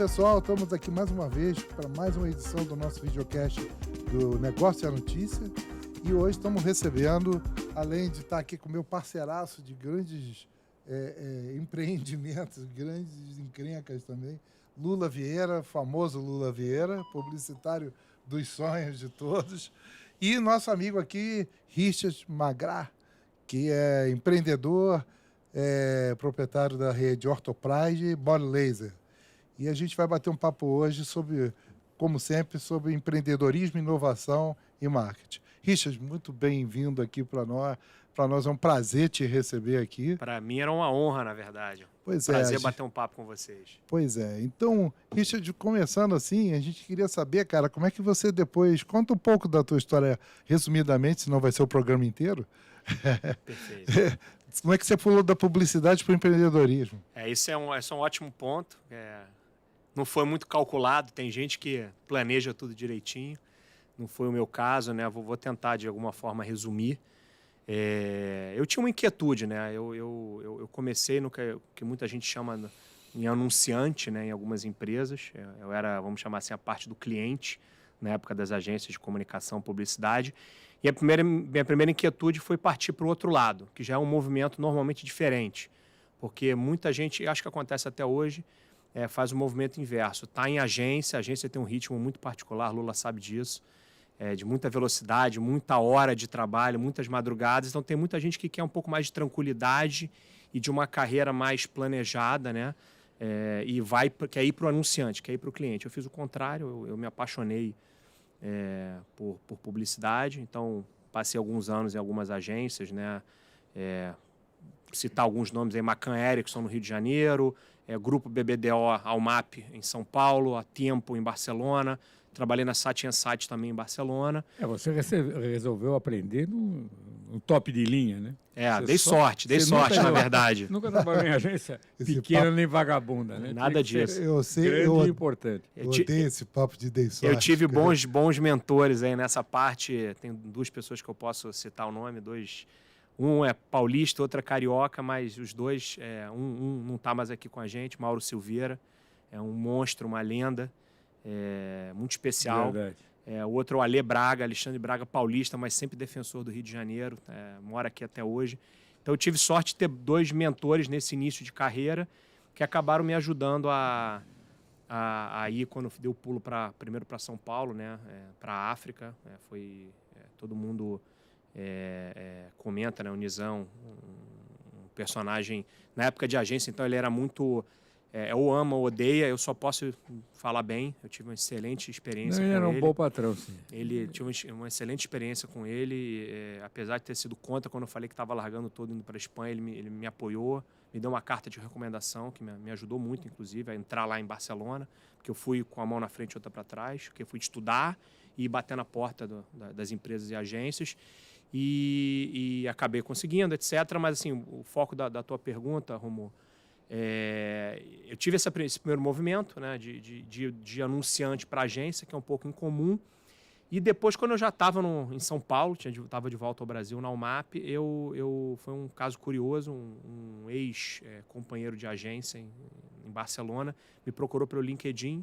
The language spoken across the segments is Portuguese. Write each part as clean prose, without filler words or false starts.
pessoal, estamos aqui mais uma vez para mais uma edição do nosso videocast do Negócio e a Notícia. E hoje estamos recebendo, além de estar aqui com o meu parceiraço de grandes empreendimentos, grandes encrencas também, Lula Vieira, famoso Lula Vieira, publicitário dos sonhos de todos. E nosso amigo aqui, Richard Magrá, que é empreendedor, proprietário da rede Orthopride Body Laser. E a gente vai bater um papo hoje sobre, como sempre, sobre empreendedorismo, inovação e marketing. Richard, muito bem-vindo aqui para nós. Para nós é um prazer te receber aqui. Para mim era uma honra, na verdade. Pois prazer bater um papo com vocês. Pois é. Então, Richard, começando assim, a gente queria saber, cara, como é que você depois... Conta um pouco da tua história, resumidamente, senão vai ser o programa inteiro. Perfeito. Como é que você pulou da publicidade para o empreendedorismo? Esse é um ótimo ponto. Não foi muito calculado, tem gente que planeja tudo direitinho. Não foi o meu caso, né? Vou tentar, de alguma forma, resumir. Eu tinha uma inquietude, né? Eu comecei no que muita gente chama em anunciante, né? Em algumas empresas. Eu era, vamos chamar assim, a parte do cliente, na época das agências de comunicação e publicidade. E minha primeira inquietude foi partir para o outro lado, que já é um movimento normalmente diferente. Porque muita gente, acho que acontece até hoje, faz o movimento inverso. Está em agência, a agência tem um ritmo muito particular, Lula sabe disso, de muita velocidade, muita hora de trabalho, muitas madrugadas. Então tem muita gente que quer um pouco mais de tranquilidade e de uma carreira mais planejada, né? E quer ir para o anunciante, quer ir para o cliente. Eu fiz o contrário, eu me apaixonei por publicidade, então passei alguns anos em algumas agências, né? Citar alguns nomes aí, Macan Erickson no Rio de Janeiro, Grupo BBDO Almap em São Paulo, a Tempo em Barcelona, trabalhei na Satya Sat também em Barcelona. Você resolveu aprender no top de linha, né? Dei sorte, na verdade. Nunca trabalhou em agência pequena nem vagabunda, né? Nada disso. Eu sei, grande e importante. Eu odeio esse papo de dei sorte. Eu tive bons mentores aí nessa parte. Tem duas pessoas que eu posso citar o nome, um é paulista, outro é carioca, mas os dois, um não está mais aqui com a gente, Mauro Silveira, é um monstro, uma lenda, muito especial. Verdade. O outro é o Alexandre Braga, paulista, mas sempre defensor do Rio de Janeiro, mora aqui até hoje. Então eu tive sorte de ter dois mentores nesse início de carreira que acabaram me ajudando a ir, quando eu dei o pulo primeiro para São Paulo, né, para a África. Todo mundo comenta, né, o Nizam, um personagem, na época de agência, então ele era muito... ou ama ou odeia, eu só posso falar bem. Eu tive uma excelente experiência com ele. Ele era um bom patrão, sim. Ele tinha uma excelente experiência com ele, apesar de ter sido contra quando eu falei que estava largando todo indo para a Espanha, ele me apoiou, me deu uma carta de recomendação que me ajudou muito, inclusive, a entrar lá em Barcelona, porque eu fui com a mão na frente e outra para trás, porque eu fui estudar e bater na porta das empresas e agências, e acabei conseguindo, etc. Mas, assim, o foco da tua pergunta, Romulo, eu tive esse primeiro movimento, né, de anunciante para agência, que é um pouco incomum. E depois, quando eu já estava em São Paulo, estava de volta ao Brasil, na UMAP, foi um caso curioso, um ex-companheiro de agência em Barcelona me procurou pelo LinkedIn,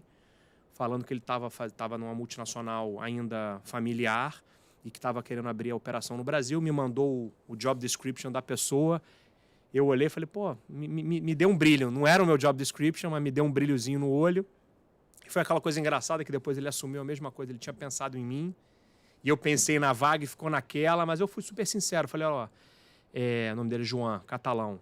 falando que ele estava numa multinacional ainda familiar e que estava querendo abrir a operação no Brasil, me mandou o job description da pessoa. Eu olhei e falei, me deu um brilho. Não era o meu job description, mas me deu um brilhozinho no olho. E foi aquela coisa engraçada que depois ele assumiu a mesma coisa. Ele tinha pensado em mim. E eu pensei na vaga e ficou naquela, mas eu fui super sincero. Falei, o nome dele é João, catalão.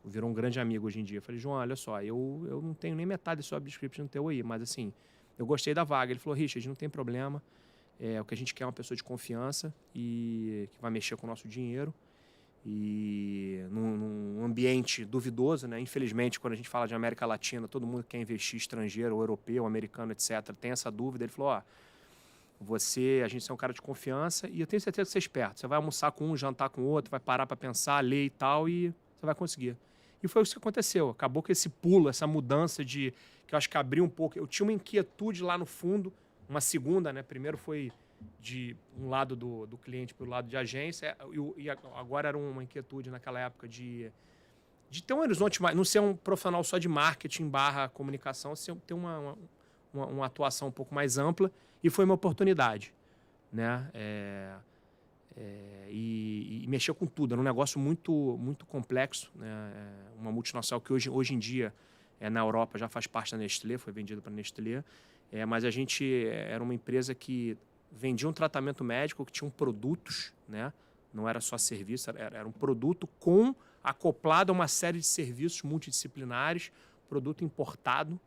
Virou um grande amigo hoje em dia. Eu falei, João, olha só, eu não tenho nem metade do job description no teu aí, mas assim, eu gostei da vaga. Ele falou, Richard, não tem problema. O que a gente quer é uma pessoa de confiança e que vai mexer com o nosso dinheiro. E num ambiente duvidoso, né? Infelizmente, quando a gente fala de América Latina, todo mundo quer investir estrangeiro, ou europeu, americano, etc. Tem essa dúvida. Ele falou, a gente é um cara de confiança e eu tenho certeza que você é esperto. Você vai almoçar com um, jantar com o outro, vai parar para pensar, ler e tal, e você vai conseguir. E foi isso que aconteceu. Acabou com esse pulo, essa mudança que eu acho que abriu um pouco. Eu tinha uma inquietude lá no fundo, uma segunda, né? Primeiro foi de um lado do cliente para o lado de agência, e agora era uma inquietude naquela época de de ter um horizonte, não ser um profissional só de marketing / comunicação, ter uma atuação um pouco mais ampla, e foi uma oportunidade, né? E mexer com tudo. Era um negócio muito complexo, né? Uma multinacional que hoje em dia na Europa já faz parte da Nestlé, foi vendida para a Nestlé, mas a gente era uma empresa que vendia um tratamento médico que tinha produtos, né? Não era só serviço, era um produto acoplado a uma série de serviços multidisciplinares, produto importado,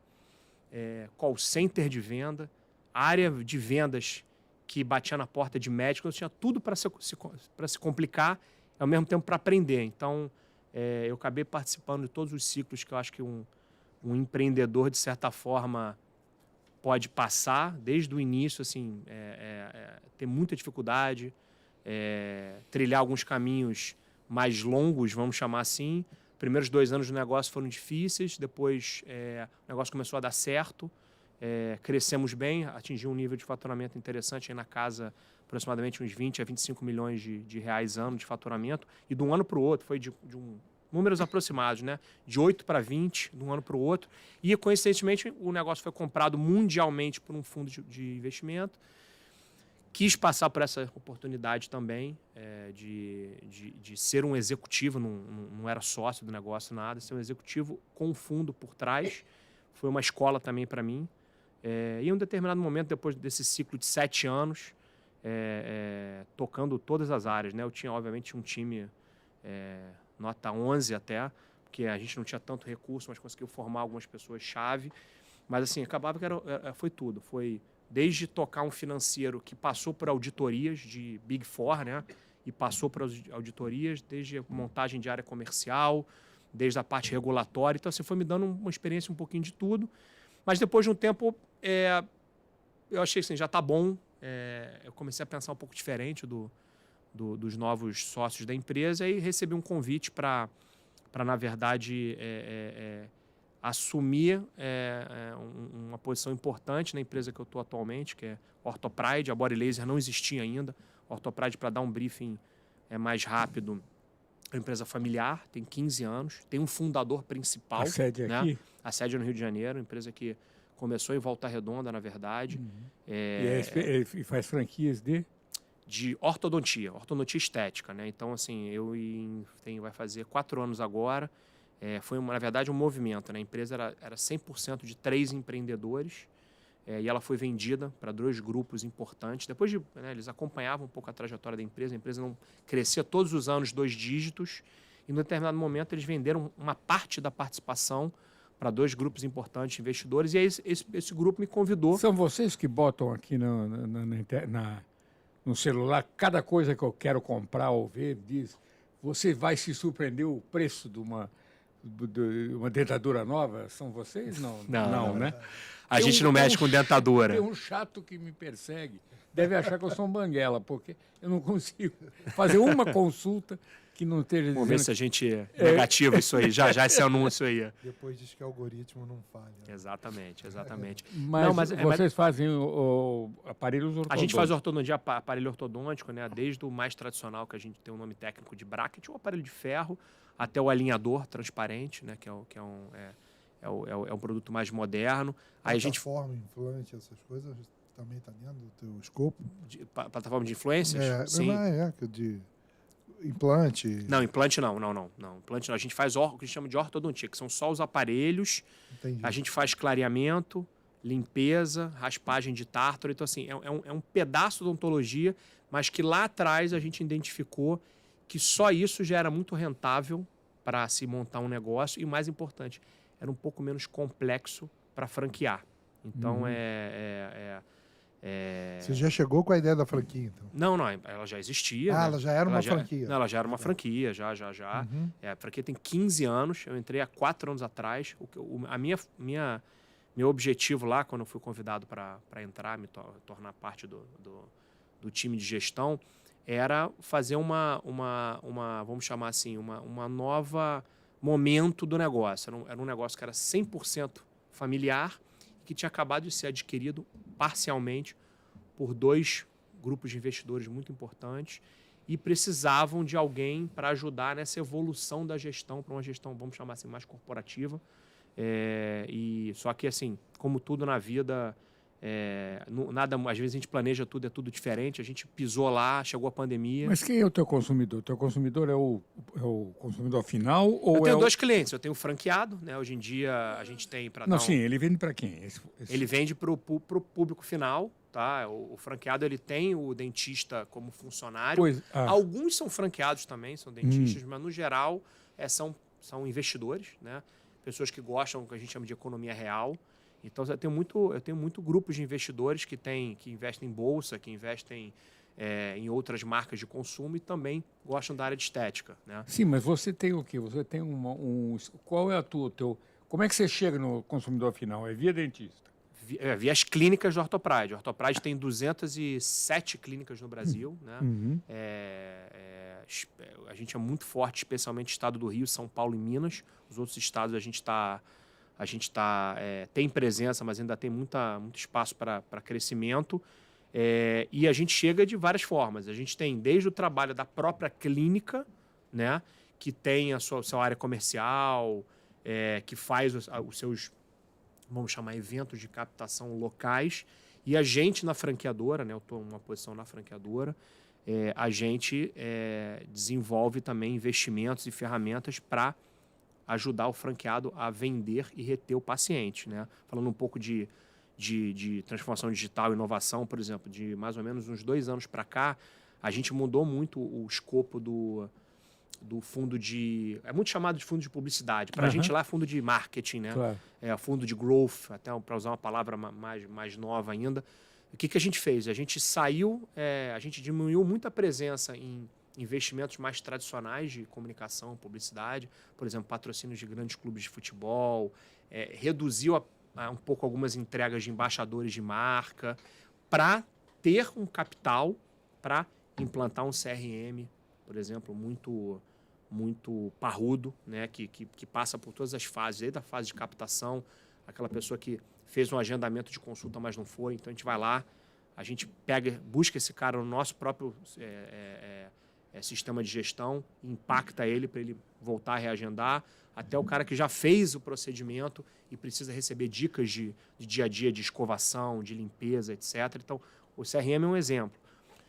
call center de venda, área de vendas que batia na porta de médicos, tinha tudo para se complicar e, ao mesmo tempo, para aprender. Então, eu acabei participando de todos os ciclos que eu acho que um empreendedor, de certa forma, pode passar, desde o início, assim, ter muita dificuldade, trilhar alguns caminhos mais longos, vamos chamar assim. Primeiros 2 anos do negócio foram difíceis, depois o negócio começou a dar certo, crescemos bem, atingimos um nível de faturamento interessante, aí na casa aproximadamente uns 20 a 25 milhões de reais ano de faturamento, e de um ano para o outro, foi de números aproximados, né? De 8 para 20, de um ano para o outro, e coincidentemente o negócio foi comprado mundialmente por um fundo de investimento. Quis passar por essa oportunidade também de ser um executivo, não era sócio do negócio, nada, ser um executivo com um fundo por trás. Foi uma escola também para mim. E em um determinado momento, depois desse ciclo de 7 anos, tocando todas as áreas, né? Eu tinha, obviamente, um time nota 11 até, porque a gente não tinha tanto recurso, mas conseguiu formar algumas pessoas-chave. Mas, assim, acabava que foi tudo. Foi desde tocar um financeiro que passou por auditorias de Big Four, né? E passou por auditorias, desde a montagem de área comercial, desde a parte regulatória. Então, assim, foi me dando uma experiência um pouquinho de tudo. Mas depois de um tempo, eu achei assim, já está bom. Eu comecei a pensar um pouco diferente dos novos sócios da empresa e recebi um convite para na verdade, assumir uma posição importante na empresa que eu estou atualmente, que é Orthopride. A Body Laser não existia ainda. Orthopride, para dar um briefing mais rápido, é uma empresa familiar, tem 15 anos, tem um fundador principal. A sede né? aqui? A sede é no Rio de Janeiro, empresa que começou em Volta Redonda, na verdade. E faz franquias de ortodontia estética, né? Então, assim, vai fazer 4 anos agora. Foi, na verdade, um movimento, né? A empresa era 100% de 3 empreendedores, e ela foi vendida para 2 grupos importantes. Depois eles acompanhavam um pouco a trajetória da empresa. A empresa não crescia todos os anos 2 dígitos, e, em determinado momento, eles venderam uma parte da participação para 2 grupos importantes de investidores, e aí esse grupo me convidou. São vocês que botam aqui no celular cada coisa que eu quero comprar ou ver, diz, você vai se surpreender o preço de uma dentadura nova? São vocês? Não, né? A gente não mexe com dentadura. Tem um chato que me persegue. Deve achar que eu sou um banguela, porque eu não consigo fazer uma consulta que não esteja dizendo... Vamos ver se a gente negativa isso aí, já esse anúncio aí. Depois diz que o algoritmo não falha. Exatamente. Mas vocês fazem aparelhos ortodônticos? A gente faz aparelho ortodôntico, né? Desde o mais tradicional, que a gente tem um nome técnico de bracket, o aparelho de ferro, até o alinhador transparente, né? Que é um produto mais moderno. Aí a gente... Plataforma, implante, essas coisas, também está dentro do teu escopo? Plataforma de influências? Sim. De implante? Não, implante não. Implante não. A gente faz o que a gente chama de ortodontia, que são só os aparelhos. Entendi. A gente faz clareamento, limpeza, raspagem de tártaro. Então, assim, é um pedaço da odontologia, mas que lá atrás a gente identificou que só isso já era muito rentável para se montar um negócio e, mais importante, era um pouco menos complexo para franquear. Então, Você já chegou com a ideia da franquia, então? Não, ela já existia. Ah, né? ela já era uma franquia. Não, ela já era uma franquia, já. Uhum. A franquia tem 15 anos, eu entrei há 4 anos atrás. Meu objetivo lá, quando eu fui convidado para entrar, tornar parte do time de gestão, era fazer vamos chamar assim, uma nova momento do negócio. Era um negócio que era 100% familiar e que tinha acabado de ser adquirido parcialmente por 2 grupos de investidores muito importantes e precisavam de alguém para ajudar nessa evolução da gestão para uma gestão, vamos chamar assim, mais corporativa. E só que, assim, como tudo na vida, nada, às vezes a gente planeja tudo, é tudo diferente. A gente pisou lá, chegou a pandemia. Mas quem é o teu consumidor? O teu consumidor é o consumidor final ou eu tenho dois clientes. Eu tenho o franqueado, né? Hoje em dia a gente tem para Não, sim, ele vende para quem? Ele vende para o público final, tá? O franqueado, ele tem o dentista como funcionário. Alguns são franqueados também, são dentistas, mas no geral são investidores, né? Pessoas que gostam, que a gente chama de economia real. Então, eu tenho muito grupos de investidores que investem em bolsa, que investem em outras marcas de consumo e também gostam da área de estética, né? Sim, mas você tem o quê? Você tem qual é a como é que você chega no consumidor final? É via dentista? Via as clínicas do Orthopride. A Orthopride tem 207 clínicas no Brasil, né? A gente é muito forte, especialmente no estado do Rio, São Paulo e Minas. Os outros estados a gente tem presença, mas ainda tem muito espaço para crescimento. E a gente chega de várias formas. A gente tem desde o trabalho da própria clínica, né, que tem a sua área comercial, que faz os seus, vamos chamar, eventos de captação locais. E a gente na franqueadora, né, eu estou numa posição na franqueadora, a gente desenvolve também investimentos e ferramentas para ajudar o franqueado a vender e reter o paciente, né? Falando um pouco de transformação digital e inovação, por exemplo, de mais ou menos uns 2 anos para cá, a gente mudou muito o escopo do fundo de... É muito chamado de fundo de publicidade. Para a gente lá é fundo de marketing, né? Claro. Fundo de growth, até para usar uma palavra mais nova ainda. O que a gente fez? A gente a gente diminuiu muito a presença em investimentos mais tradicionais de comunicação, publicidade, por exemplo, patrocínios de grandes clubes de futebol, reduziu um pouco algumas entregas de embaixadores de marca, para ter um capital para implantar um CRM, por exemplo, muito parrudo, né, que passa por todas as fases, desde a fase de captação, aquela pessoa que fez um agendamento de consulta, mas não foi, então a gente vai lá, a gente busca esse cara no nosso próprio sistema de gestão, impacta ele para ele voltar a reagendar, até o cara que já fez o procedimento e precisa receber dicas de dia a dia, de escovação, de limpeza, etc. Então, o CRM é um exemplo.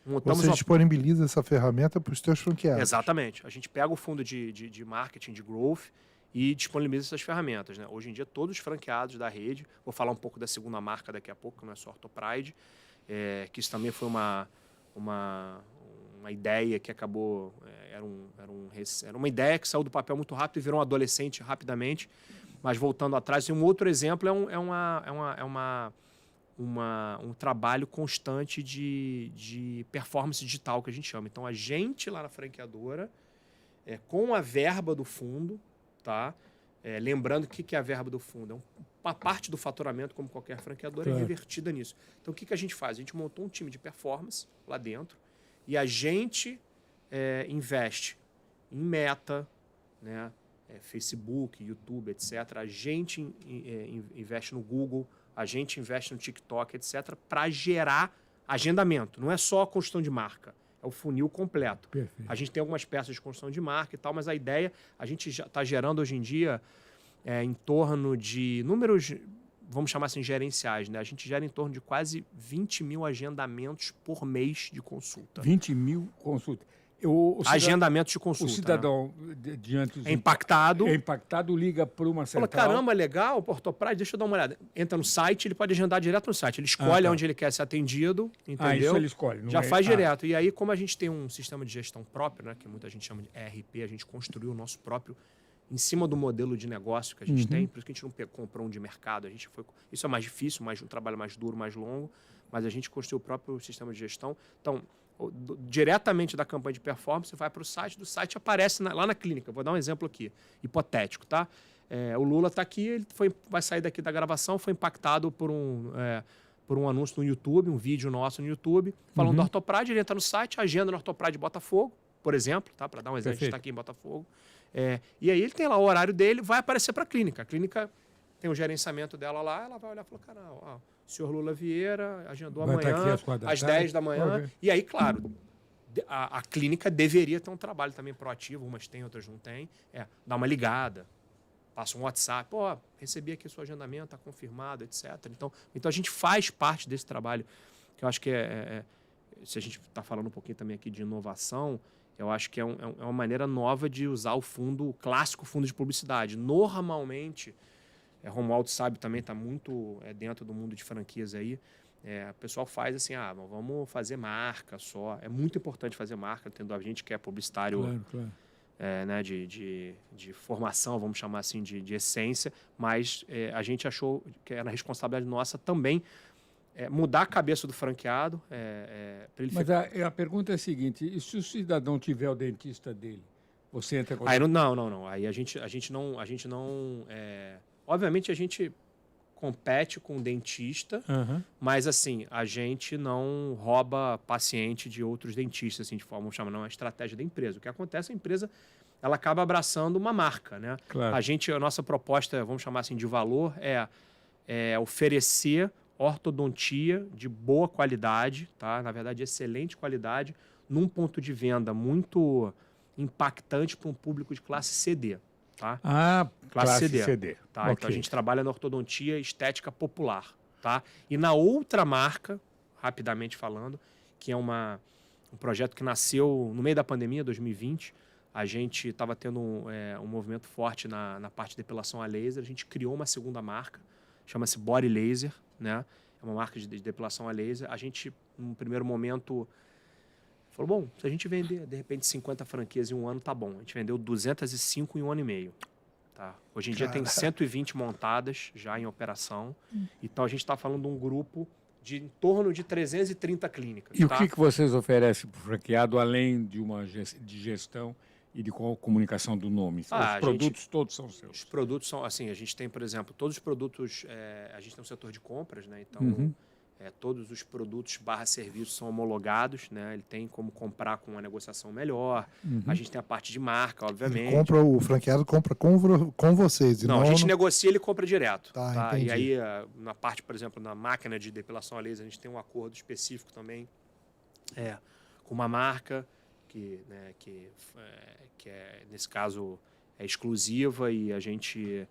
Você disponibiliza essa ferramenta para os teus franqueados. Exatamente. A gente pega o fundo de marketing, de growth, e disponibiliza essas ferramentas, né? Hoje em dia, todos os franqueados da rede, vou falar um pouco da segunda marca daqui a pouco, que não é só Orthopride, que isso também foi uma ideia que acabou... Era uma ideia que saiu do papel muito rápido e virou um adolescente rapidamente. Mas voltando atrás, um outro exemplo um trabalho constante de performance digital, que a gente chama. Então, a gente lá na franqueadora, com a verba do fundo, tá? Lembrando que é a verba do fundo. Uma parte do faturamento, como qualquer franqueadora, é revertida nisso. Então, o que a gente faz? A gente montou um time de performance lá dentro e a gente investe em Meta, né? Facebook, YouTube, etc. A gente investe no Google, a gente investe no TikTok, etc., para gerar agendamento. Não é só a construção de marca, é o funil completo. Perfeito. A gente tem algumas peças de construção de marca e tal, mas a ideia, a gente já está gerando hoje em dia em torno de números, vamos chamar assim, gerenciais, né? A gente gera em torno de quase 20 mil agendamentos por mês de consulta. 20 mil consultas. Agendamentos de consulta. O cidadão, diante dos impactado, liga para uma central. Fala, caramba, legal, Orthopride, deixa eu dar uma olhada. Entra no site, ele pode agendar direto no site. Ele escolhe onde ele quer ser atendido, entendeu? Isso ele escolhe. Já faz direto. E aí, como a gente tem um sistema de gestão próprio, né, que muita gente chama de ERP, a gente construiu o nosso próprio em cima do modelo de negócio que a gente tem. Por isso que a gente não comprou um de mercado. Isso é mais difícil, um trabalho mais duro, mais longo, mas a gente construiu o próprio sistema de gestão. Então, diretamente da campanha de performance, vai para o site, do site aparece lá na clínica. Vou dar um exemplo aqui, hipotético, tá? O Lula está aqui, ele vai sair daqui da gravação, foi impactado por um anúncio no YouTube, um vídeo nosso no YouTube, falando do Orthopride, ele entra no site, agenda no Orthopride Botafogo, por exemplo, tá? Para dar um exemplo, a gente está aqui em Botafogo. E aí ele tem lá o horário dele, vai aparecer para a clínica. A clínica tem o gerenciamento dela lá, ela vai olhar e falar, cara, o senhor Lula Vieira agendou amanhã, às 10 da manhã. E aí, claro, A clínica deveria ter um trabalho também proativo, umas tem, outras não tem. Dá uma ligada, passa um WhatsApp, pô, recebi aqui o seu agendamento, está confirmado, etc. Então a gente faz parte desse trabalho, que eu acho que se a gente está falando um pouquinho também aqui de inovação, eu acho que é uma maneira nova de usar o clássico fundo de publicidade. Normalmente, Romualdo sabe também, está muito dentro do mundo de franquias aí, o pessoal faz assim, vamos fazer marca só. É muito importante fazer marca, tendo a gente que é publicitário, Claro. Né, de formação, vamos chamar assim, de essência, mas a gente achou que era responsabilidade nossa também mudar a cabeça do franqueado. Mas a pergunta é a seguinte, e se o cidadão tiver o dentista dele, você entra com... Aí não. Aí a gente não... obviamente a gente compete com o dentista, mas assim, a gente não rouba paciente de outros dentistas, assim, de forma, vamos chamar, não é uma estratégia da empresa. O que acontece, a empresa ela acaba abraçando uma marca, né? Claro. A nossa proposta, vamos chamar assim, de valor é oferecer ortodontia de boa qualidade, tá? Na verdade, excelente qualidade, num ponto de venda muito impactante para um público de classe CD. Tá? Classe CD. Tá? Okay. Então a gente trabalha na ortodontia estética popular. Tá? E na outra marca, rapidamente falando, que é um projeto que nasceu no meio da pandemia, 2020, a gente estava tendo um movimento forte na parte de depilação a laser, a gente criou uma segunda marca, chama-se Body Laser, né? É uma marca de depilação a laser. A gente, num primeiro momento, falou, bom, se a gente vender, de repente, 50 franquias em um ano, tá bom. A gente vendeu 205 em um ano e meio. Tá? Hoje em dia tem 120 montadas já em operação. Então, a gente está falando de um grupo de em torno de 330 clínicas. E o que vocês oferecem para o franqueado, além de de gestão e de comunicação do nome? Os produtos todos são seus? Os produtos são, assim, a gente tem, por exemplo, todos os produtos, a gente tem um setor de compras, né? Então... todos os produtos /serviços são homologados, né? Ele tem como comprar com uma negociação melhor. A gente tem a parte de marca, obviamente. O franqueado compra com vocês. Não, a gente negocia, ele compra direto. Tá? E aí, na parte, por exemplo, na máquina de depilação a laser, a gente tem um acordo específico também com uma marca que nesse caso, é exclusiva e a gente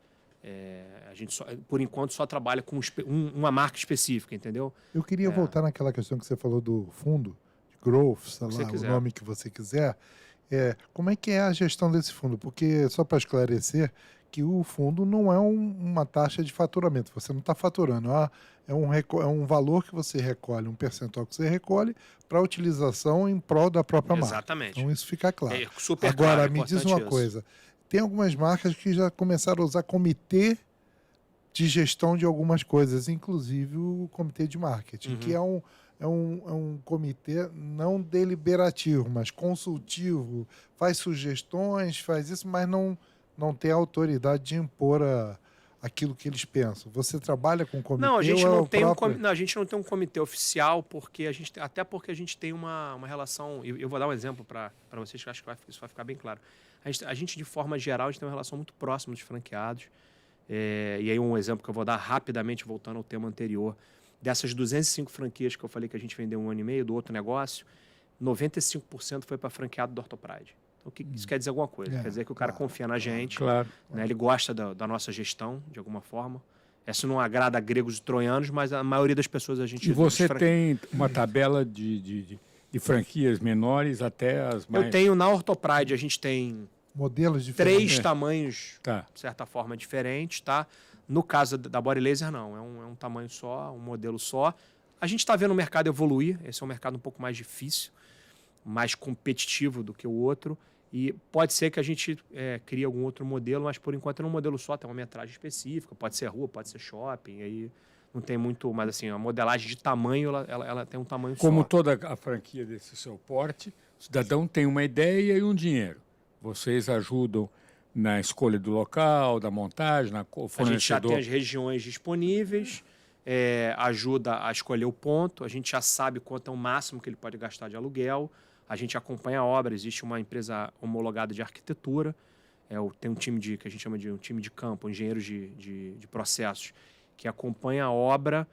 só, por enquanto, só trabalha com uma marca específica, entendeu? Eu queria voltar naquela questão que você falou do fundo, de growth, sei lá, o nome que você quiser. Como é que é a gestão desse fundo? Porque, só para esclarecer, que o fundo não é uma taxa de faturamento. Você não está faturando. É um valor que você recolhe, um percentual que você recolhe para utilização em prol da própria marca. Exatamente. Então, isso fica claro. Super Agora, claro, me diz uma coisa. Tem algumas marcas que já começaram a usar comitê de gestão de algumas coisas, inclusive o comitê de marketing, que é um comitê não deliberativo, mas consultivo, faz sugestões, faz isso, mas não tem a autoridade de impor aquilo que eles pensam. Você trabalha com comitê? Não, a gente não tem a gente não tem um comitê oficial, porque até porque a gente tem uma relação. Eu vou dar um exemplo para vocês, que acho que isso vai ficar bem claro. A gente, de forma geral, a gente tem uma relação muito próxima dos franqueados. E aí um exemplo que eu vou dar rapidamente, voltando ao tema anterior. Dessas 205 franquias que eu falei que a gente vendeu um ano e meio do outro negócio, 95% foi para franqueado do Orthopride. Então, isso quer dizer alguma coisa. Quer dizer que o cara confia na gente, né? Ele gosta da nossa gestão, de alguma forma. Isso não agrada a gregos e troianos, mas a maioria das pessoas a gente... E você tem uma tabela de franquias menores até as mais... Eu tenho na Orthopride, a gente tem modelos diferentes. 3 tamanhos, de certa forma, diferentes, tá? No caso da Body Laser, não. É um tamanho só, um modelo só. A gente está vendo o mercado evoluir. Esse é um mercado um pouco mais difícil, mais competitivo do que o outro. E pode ser que a gente crie algum outro modelo, mas por enquanto é um modelo só, tem uma metragem específica. Pode ser rua, pode ser shopping, aí não tem muito... Mas assim, a modelagem de tamanho, ela tem um tamanho só. Como toda a franquia desse seu porte, o cidadão tem uma ideia e um dinheiro. Vocês ajudam na escolha do local, da montagem, na fornecedor. A gente já tem as regiões disponíveis, ajuda a escolher o ponto, a gente já sabe quanto é o máximo que ele pode gastar de aluguel, a gente acompanha a obra, existe uma empresa homologada de arquitetura, tem um time que a gente chama de um time de campo, engenheiros de processos, que acompanha a obra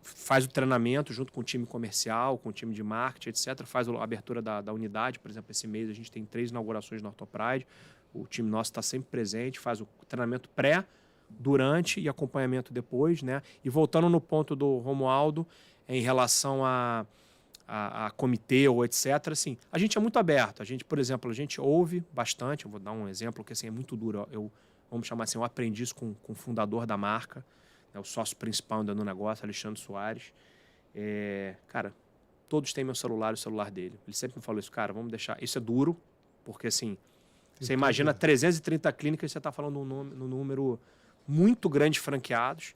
faz o treinamento junto com o time comercial, com o time de marketing, etc. Faz a abertura da unidade. Por exemplo, esse mês a gente tem 3 inaugurações no Orthopride. O time nosso está sempre presente, faz o treinamento pré, durante e acompanhamento depois, né? E voltando no ponto do Romualdo, em relação a comitê ou etc., assim, a gente é muito aberto. A gente, por exemplo, a gente ouve bastante. Eu vou dar um exemplo que assim, é muito duro. Vamos chamar assim, eu aprendi isso com o fundador da marca, né, o sócio principal ainda no negócio, Alexandre Soares. Cara, todos têm meu celular e o celular dele. Ele sempre me falou isso, cara, vamos deixar... Isso é duro, porque assim, você imagina 330 clínicas, você está falando num número muito grande de franqueados.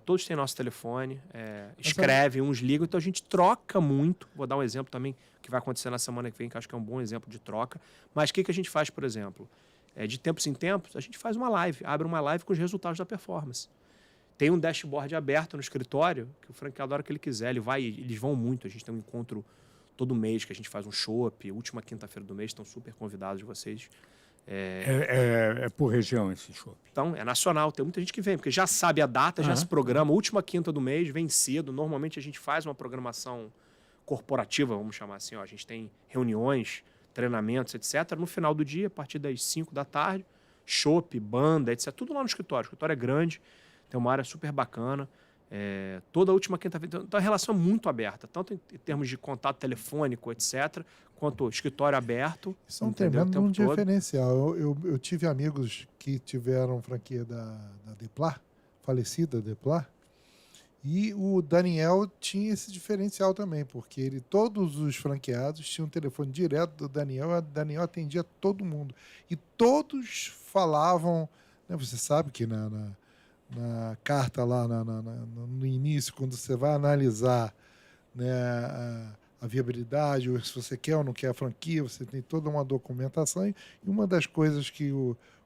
Todos têm nosso telefone, escrevem, uns ligam, então a gente troca muito. Vou dar um exemplo também que vai acontecer na semana que vem, que acho que é um bom exemplo de troca. Mas o que a gente faz, por exemplo? De tempos em tempos, a gente faz uma live, abre uma live com os resultados da performance. Tem um dashboard aberto no escritório, que o franqueado, a hora que ele quiser, eles vão muito. A gente tem um encontro todo mês, que a gente faz um chopp, última quinta-feira do mês, estão super convidados vocês. É por região esse shopping. Então, é nacional. Tem muita gente que vem, porque já sabe a data, já se programa. Última quinta do mês, vem cedo. Normalmente a gente faz uma programação corporativa, vamos chamar assim. Ó, a gente tem reuniões, treinamentos, etc. No final do dia, a partir das 5 da tarde, chopp, banda, etc. Tudo lá no escritório. O escritório é grande, tem uma área super bacana. Toda a última quinta-feira. Então a relação é muito aberta, tanto em termos de contato telefônico, etc., quanto escritório aberto. Isso é um tremendo diferencial. Eu tive amigos que tiveram franquia da Deplar, falecida Deplar, e o Daniel tinha esse diferencial também, porque todos os franqueados tinham um telefone direto do Daniel, e o Daniel atendia todo mundo. E todos falavam, né, você sabe que na carta lá no início, quando você vai analisar, né, a viabilidade, ou se você quer ou não quer a franquia, você tem toda uma documentação. E uma das coisas que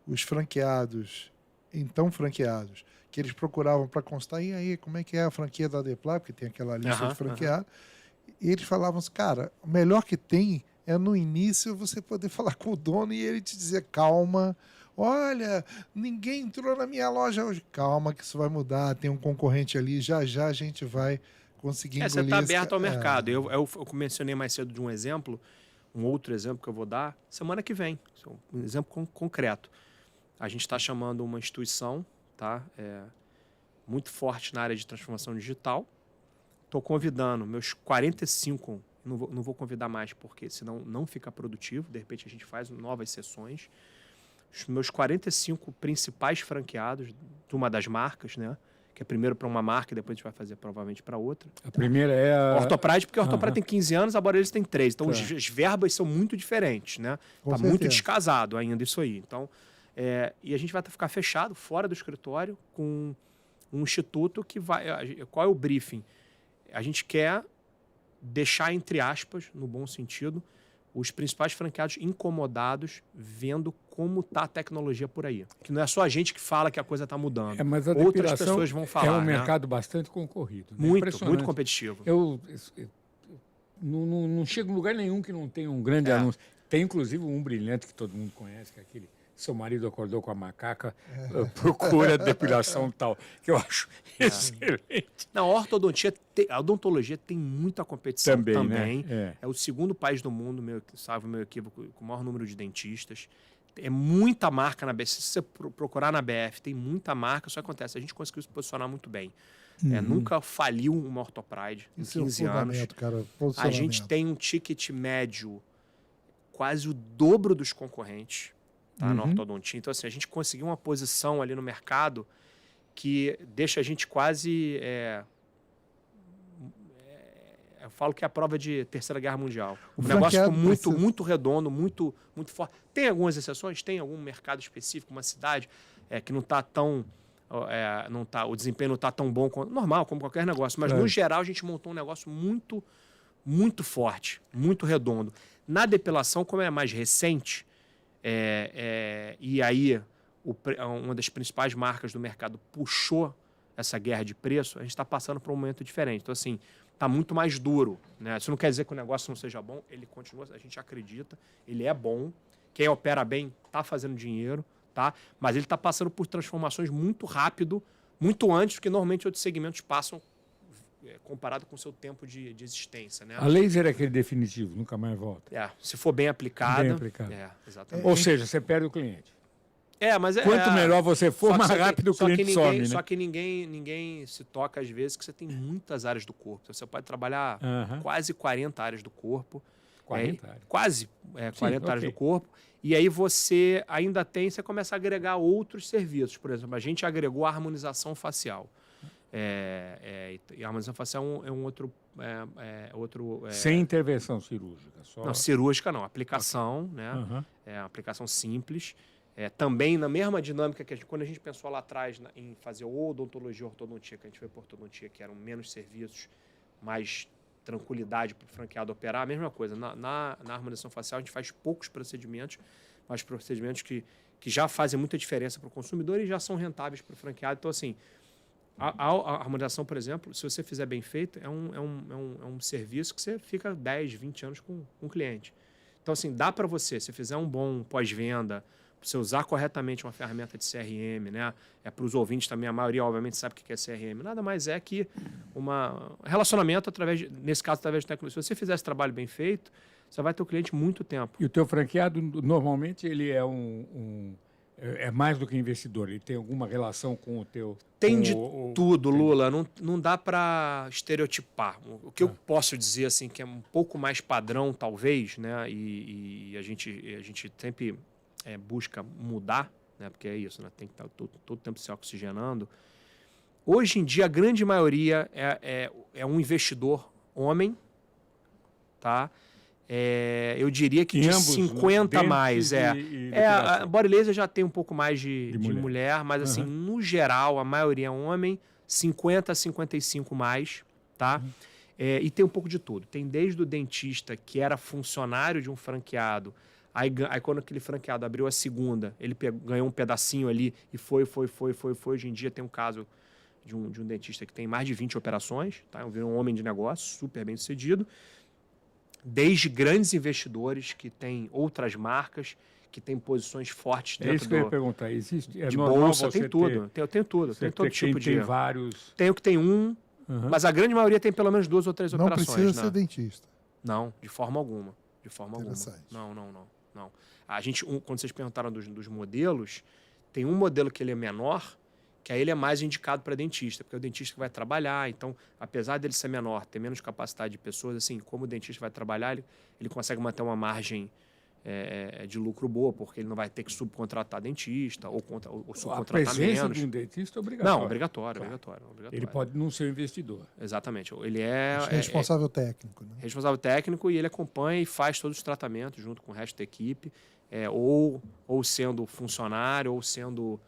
os franqueados, então franqueados, que eles procuravam para constar, e aí, como é que é a franquia da Deplar, porque tem aquela lista de franqueados, e eles falavam assim, cara, o melhor que tem é no início você poder falar com o dono e ele te dizer, calma, olha, ninguém entrou na minha loja hoje. Calma que isso vai mudar, tem um concorrente ali, já a gente vai conseguir engolir. Você está aberto ao mercado. Eu mencionei mais cedo de um exemplo, um outro exemplo que eu vou dar, semana que vem. Um exemplo concreto. A gente está chamando uma instituição, tá? Muito forte na área de transformação digital. Estou convidando meus 45, não vou convidar mais, porque senão não fica produtivo. De repente a gente faz novas sessões. Os meus 45 principais franqueados de uma das marcas, né? Que é primeiro para uma marca e depois a gente vai fazer provavelmente para outra. A primeira é a... Orthopride, porque a Orthopride tem 15 anos, agora eles têm 3. Então as verbas são muito diferentes, né? Está muito descasado ainda isso aí. Então, e a gente vai ficar fechado, fora do escritório, com um instituto que vai... Qual é o briefing? A gente quer deixar, entre aspas, no bom sentido, os principais franqueados incomodados vendo como está a tecnologia por aí. Que não é só a gente que fala que a coisa está mudando. Mas a outras pessoas vão falar. É um mercado bastante concorrido. Né? Muito competitivo. Eu não chego em lugar nenhum que não tenha um grande anúncio. Tem, inclusive, um brilhante que todo mundo conhece, que é aquele... Seu marido acordou com a macaca, procura depilação tal, que eu acho excelente. Na ortodontia, a odontologia tem muita competição também. Né? É o segundo país do mundo, salvo meu equívoco, com o maior número de dentistas. É muita marca na BF. Se você procurar na BF, tem muita marca. Só acontece, a gente conseguiu se posicionar muito bem. Nunca faliu uma Orthopride em 15 anos. Cara, a gente tem um ticket médio quase o dobro dos concorrentes. Tá, na ortodontia. Então, assim, a gente conseguiu uma posição ali no mercado que deixa a gente quase... eu falo que é a prova de Terceira Guerra Mundial. O negócio ficou muito redondo, muito forte. Tem algumas exceções? Tem algum mercado específico, uma cidade que não está tão... o desempenho não está tão bom, normal, como qualquer negócio. Mas, no geral, a gente montou um negócio muito forte, muito redondo. Na depilação, como é mais recente... e aí uma das principais marcas do mercado puxou essa guerra de preço, a gente está passando por um momento diferente. Então, assim, está muito mais duro, né? Isso não quer dizer que o negócio não seja bom, ele continua, a gente acredita, ele é bom, quem opera bem está fazendo dinheiro, tá? Mas ele está passando por transformações muito rápido, muito antes do que normalmente outros segmentos passam comparado com o seu tempo de existência, né? A laser é aquele definitivo, nunca mais volta. Se for bem aplicada. Bem aplicada. Exatamente. Ou seja, você perde o cliente. Mas Quanto melhor você for, mais rápido o cliente some, né? Só que ninguém se toca, às vezes, que você tem muitas áreas do corpo. Então, você pode trabalhar quase 40 áreas do corpo. 40 áreas. Quase 40 áreas do corpo. E aí você ainda você começa a agregar outros serviços. Por exemplo, a gente agregou a harmonização facial. E a harmonização facial é um outro... Sem intervenção cirúrgica. Só... Não, cirúrgica não. Aplicação, né? Aplicação simples. Também na mesma dinâmica que quando a gente pensou lá atrás em fazer odontologia, ortodontia, que a gente foi por ortodontia, que eram menos serviços, mais tranquilidade para o franqueado operar, a mesma coisa. Na harmonização facial a gente faz poucos procedimentos, mas procedimentos que já fazem muita diferença para o consumidor e já são rentáveis para o franqueado. Então, assim, a harmonização, por exemplo, se você fizer bem feito, é um serviço que você fica 10, 20 anos com o cliente. Então, assim, dá para você, se fizer um bom pós-venda, você usar corretamente uma ferramenta de CRM, né? Para os ouvintes também, a maioria, obviamente, sabe o que é CRM. Nada mais é que um relacionamento, nesse caso, através de tecnologia. Se você fizer esse trabalho bem feito, você vai ter o cliente muito tempo. E o teu franqueado, normalmente, ele é é mais do que investidor. Ele tem alguma relação com o teu... Tem de tudo, Lula. Não dá para estereotipar. O que eu posso dizer, assim, que é um pouco mais padrão, talvez, né? E a gente sempre... busca mudar, né? Porque é isso, né? Tem que estar todo tempo se oxigenando. Hoje em dia, a grande maioria é um investidor homem, tá? Eu diria que de 50 a mais. A body laser já tem um pouco mais de mulher, mas assim, no geral, a maioria é homem, 50 a 55 mais, tá? E tem um pouco de tudo. Tem desde o dentista, que era funcionário de um franqueado. Aí quando aquele franqueado abriu a segunda, ele ganhou um pedacinho ali e foi. Hoje em dia tem um caso de um dentista que tem mais de 20 operações, tá? Um homem de negócio, super bem sucedido. Desde grandes investidores que têm outras marcas, que têm posições fortes dentro isso que eu ia perguntar. Existe? De bolsa, tem tudo. Tem tudo. Tem todo tipo de... Tem vários... Tem o que tem mas a grande maioria tem pelo menos 2 ou 3 operações. Não precisa ser dentista. Não, de forma alguma. Não. A gente, quando vocês perguntaram dos modelos, tem um modelo que ele é menor, que aí ele é mais indicado para dentista, porque é o dentista que vai trabalhar. Então, apesar dele ser menor, ter menos capacidade de pessoas, assim, como o dentista vai trabalhar, ele consegue manter uma margem de lucro boa, porque ele não vai ter que subcontratar dentista ou subcontratar menos. A presença de um dentista é obrigatória. Não, obrigatório. Ele pode não ser um investidor. Exatamente. Ele é responsável técnico. Né? Responsável técnico, e ele acompanha e faz todos os tratamentos junto com o resto da equipe, ou sendo funcionário, ou sendo...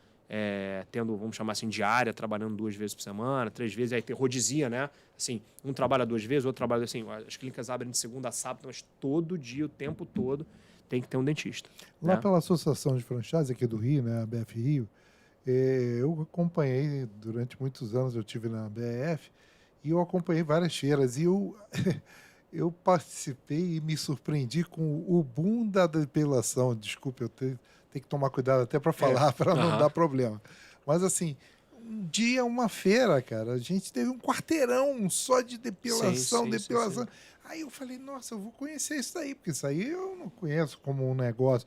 tendo, vamos chamar assim, diária, trabalhando 2 vezes por semana, 3 vezes, aí rodizia, né? Assim, um trabalha 2 vezes, outro trabalha assim. As clínicas abrem de segunda a sábado, mas todo dia, o tempo todo, tem que ter um dentista. Lá né? pela Associação de Franchise aqui do Rio, né, a BF Rio, eu acompanhei durante muitos anos, eu estive na BF, e eu acompanhei várias feiras, e eu participei e me surpreendi com o boom da depilação. Desculpe, eu tenho que tomar cuidado até para falar, para não dar problema. Mas assim, um dia, uma feira, cara, a gente teve um quarteirão só de depilação. Sim. Aí eu falei, nossa, eu vou conhecer isso daí, porque isso aí eu não conheço como um negócio.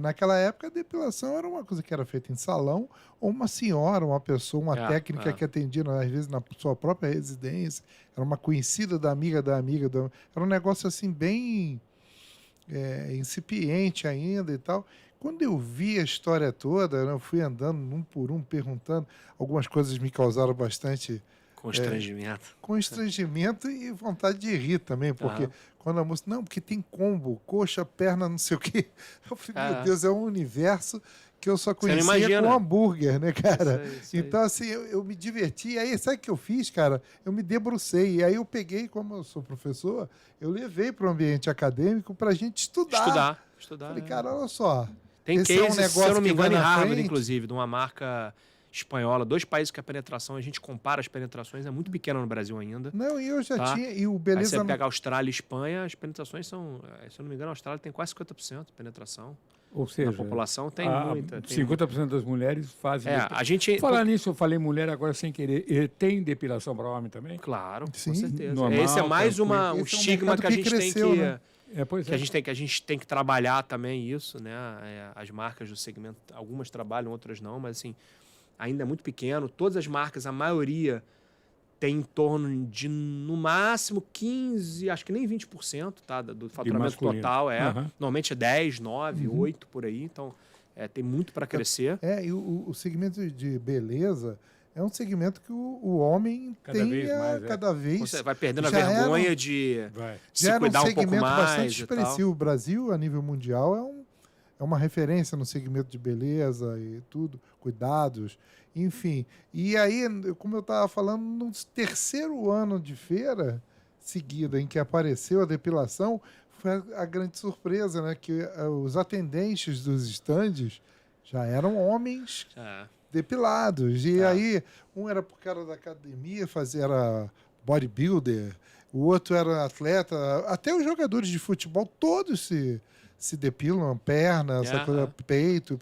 Naquela época, a depilação era uma coisa que era feita em salão, ou uma senhora, uma pessoa, uma técnica que atendia, às vezes, na sua própria residência, era uma conhecida da amiga. Era um negócio assim, bem incipiente ainda e tal. Quando eu vi a história toda, eu fui andando um por um, perguntando, algumas coisas me causaram bastante... Constrangimento e vontade de rir também, porque quando a moça... Não, porque tem combo, coxa, perna, não sei o quê. Eu falei, meu Deus, é um universo que eu só conhecia com hambúrguer, né, cara? Isso aí. Então, assim, eu me diverti. Aí, sabe o que eu fiz, cara? Eu me debrucei. E aí eu peguei, como eu sou professor, eu levei para o ambiente acadêmico para a gente estudar. Falei, cara, olha só. Tem cases, se eu não me engano, em Harvard, inclusive, de uma marca... espanhola, 2 países que a penetração, a gente compara as penetrações, é muito pequena no Brasil ainda. Não, e eu já tinha, e o beleza... Aí você pega a Austrália e Espanha, as penetrações são, se eu não me engano, a Austrália tem quase 50% de penetração. Ou seja, na população, tem muita. 50% das mulheres fazem depilação. A gente... Falar nisso, eu falei mulher agora sem querer. Tem depilação para homem também? Claro, Sim, com certeza. normal, Esse é mais um Esse é um estigma mercado que a que gente cresceu, tem que... né? Pois Que a gente tem que trabalhar também isso, né? As marcas do segmento, algumas trabalham, outras não, mas assim, ainda é muito pequeno. Todas as marcas, a maioria, tem em torno de, no máximo, 15%, acho que nem 20%, tá? Do faturamento masculino. total. Uhum. Normalmente é 10, 9, 8 por aí. Então, tem muito para crescer. E o segmento de beleza é um segmento que o homem Cada vez mais, cada vez... Você vai perdendo a já vergonha de se Já era cuidar um um pouco segmento mais bastante e tal. expressivo. O Brasil, a nível mundial, é uma referência no segmento de beleza e tudo, cuidados, enfim. E aí, como eu estava falando, no terceiro ano de feira seguida em que apareceu a depilação, foi a grande surpresa, né? Que os atendentes dos estandes já eram homens depilados. E aí, um era por cara da academia, era bodybuilder, o outro era atleta, até os jogadores de futebol, todos se depilam, perna, essa coisa, peito.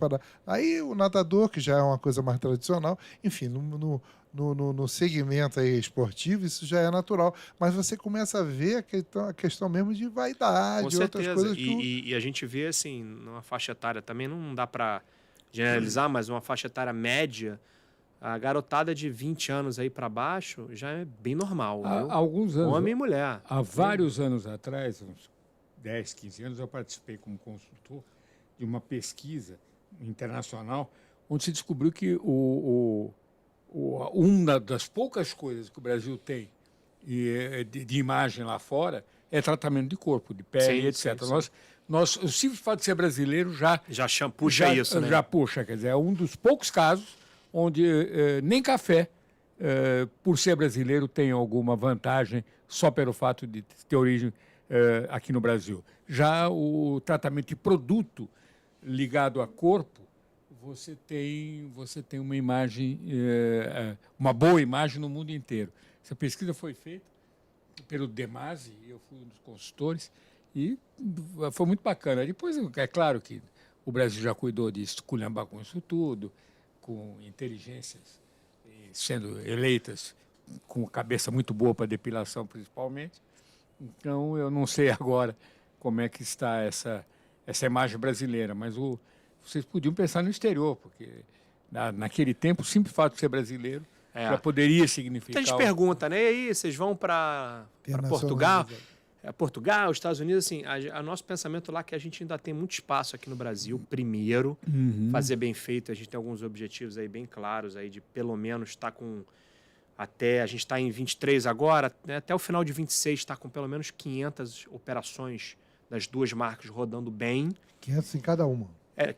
Aí o nadador, que já é uma coisa mais tradicional, enfim, no segmento aí esportivo, isso já é natural. Mas você começa a ver a questão mesmo de vaidade, Com outras certeza. coisas. E a gente vê, assim, numa faixa etária também, não dá para generalizar, mas uma faixa etária média, a garotada de 20 anos aí para baixo já é bem normal. Há alguns anos. Homem e mulher. Há vários anos atrás, uns 10, 15 anos, eu participei como consultor de uma pesquisa internacional onde se descobriu que uma das poucas coisas que o Brasil tem de imagem lá fora é tratamento de corpo, de pele, etc. O simples fato de ser brasileiro já puxa isso, né? Já puxa, quer dizer, é um dos poucos casos onde nem café, por ser brasileiro, tem alguma vantagem só pelo fato de ter origem aqui no Brasil. Já o tratamento de produto ligado a corpo, você tem uma imagem, uma boa imagem no mundo inteiro. Essa pesquisa foi feita pelo Demasi, eu fui um dos consultores, e foi muito bacana. Depois, é claro que o Brasil já cuidou de esculhambar com isso tudo, com inteligências sendo eleitas com cabeça muito boa para depilação, principalmente. Então, eu não sei agora como é que está essa imagem brasileira, mas vocês podiam pensar no exterior, porque naquele tempo, o simples fato de ser brasileiro já poderia significar... Então a gente pergunta, né? E aí, vocês vão para Portugal? Portugal, Estados Unidos, assim, o nosso pensamento lá é que a gente ainda tem muito espaço aqui no Brasil, primeiro, fazer bem feito. A gente tem alguns objetivos aí bem claros, aí de pelo menos estar com... a gente está em 23 agora, né, até o final de 26 está com pelo menos 500 operações das duas marcas rodando bem. 500 em cada uma.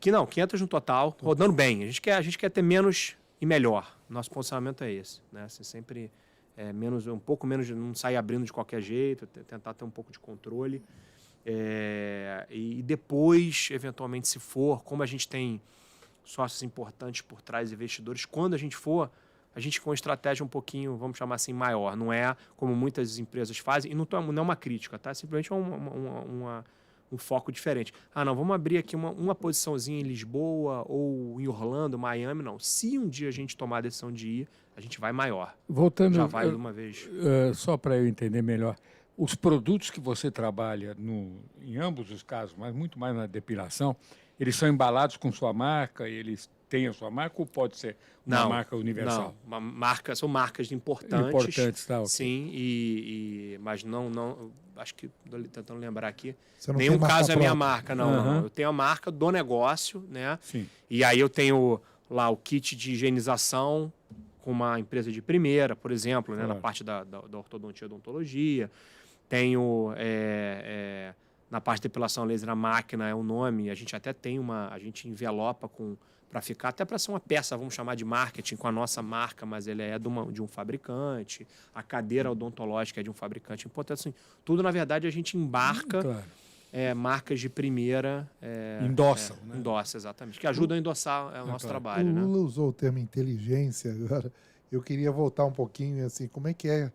500 no total, rodando bem. A gente quer ter menos e melhor. Nosso posicionamento é esse, né? Você sempre um pouco menos, não sair abrindo de qualquer jeito, tentar ter um pouco de controle. E depois, eventualmente, se for, como a gente tem sócios importantes por trás, investidores, quando a gente for, a gente com uma estratégia um pouquinho, vamos chamar assim, maior. Não é como muitas empresas fazem, e não é uma crítica, tá? Simplesmente é um foco diferente. Não, vamos abrir aqui uma posiçãozinha em Lisboa ou em Orlando, Miami, não. Se um dia a gente tomar a decisão de ir, a gente vai maior. Voltando, já vai de uma vez. Só para eu entender melhor, os produtos que você trabalha em ambos os casos, mas muito mais na depilação, eles são embalados com sua marca, eles têm a sua marca ou pode ser uma marca universal? Não, são marcas importantes. Importantes, tá, okay. Sim, mas não, acho que estou tentando lembrar aqui. Nenhum caso é a minha marca, não. Eu tenho a marca do negócio, né? Sim. E aí eu tenho lá o kit de higienização com uma empresa de primeira, por exemplo, né? Na parte da ortodontia e odontologia. Tenho na parte de depilação laser, a máquina é o nome. A gente até tem a gente envelopa para ficar, até para ser uma peça, vamos chamar de marketing, com a nossa marca, mas ele é de um fabricante. A cadeira odontológica é de um fabricante. Importante, assim, tudo, na verdade, a gente embarca marcas de primeira. Endossam, né? Endossa, exatamente. Que ajudam a endossar o nosso trabalho. O Lula né? usou o termo inteligência agora. Eu queria voltar um pouquinho, assim, como é que é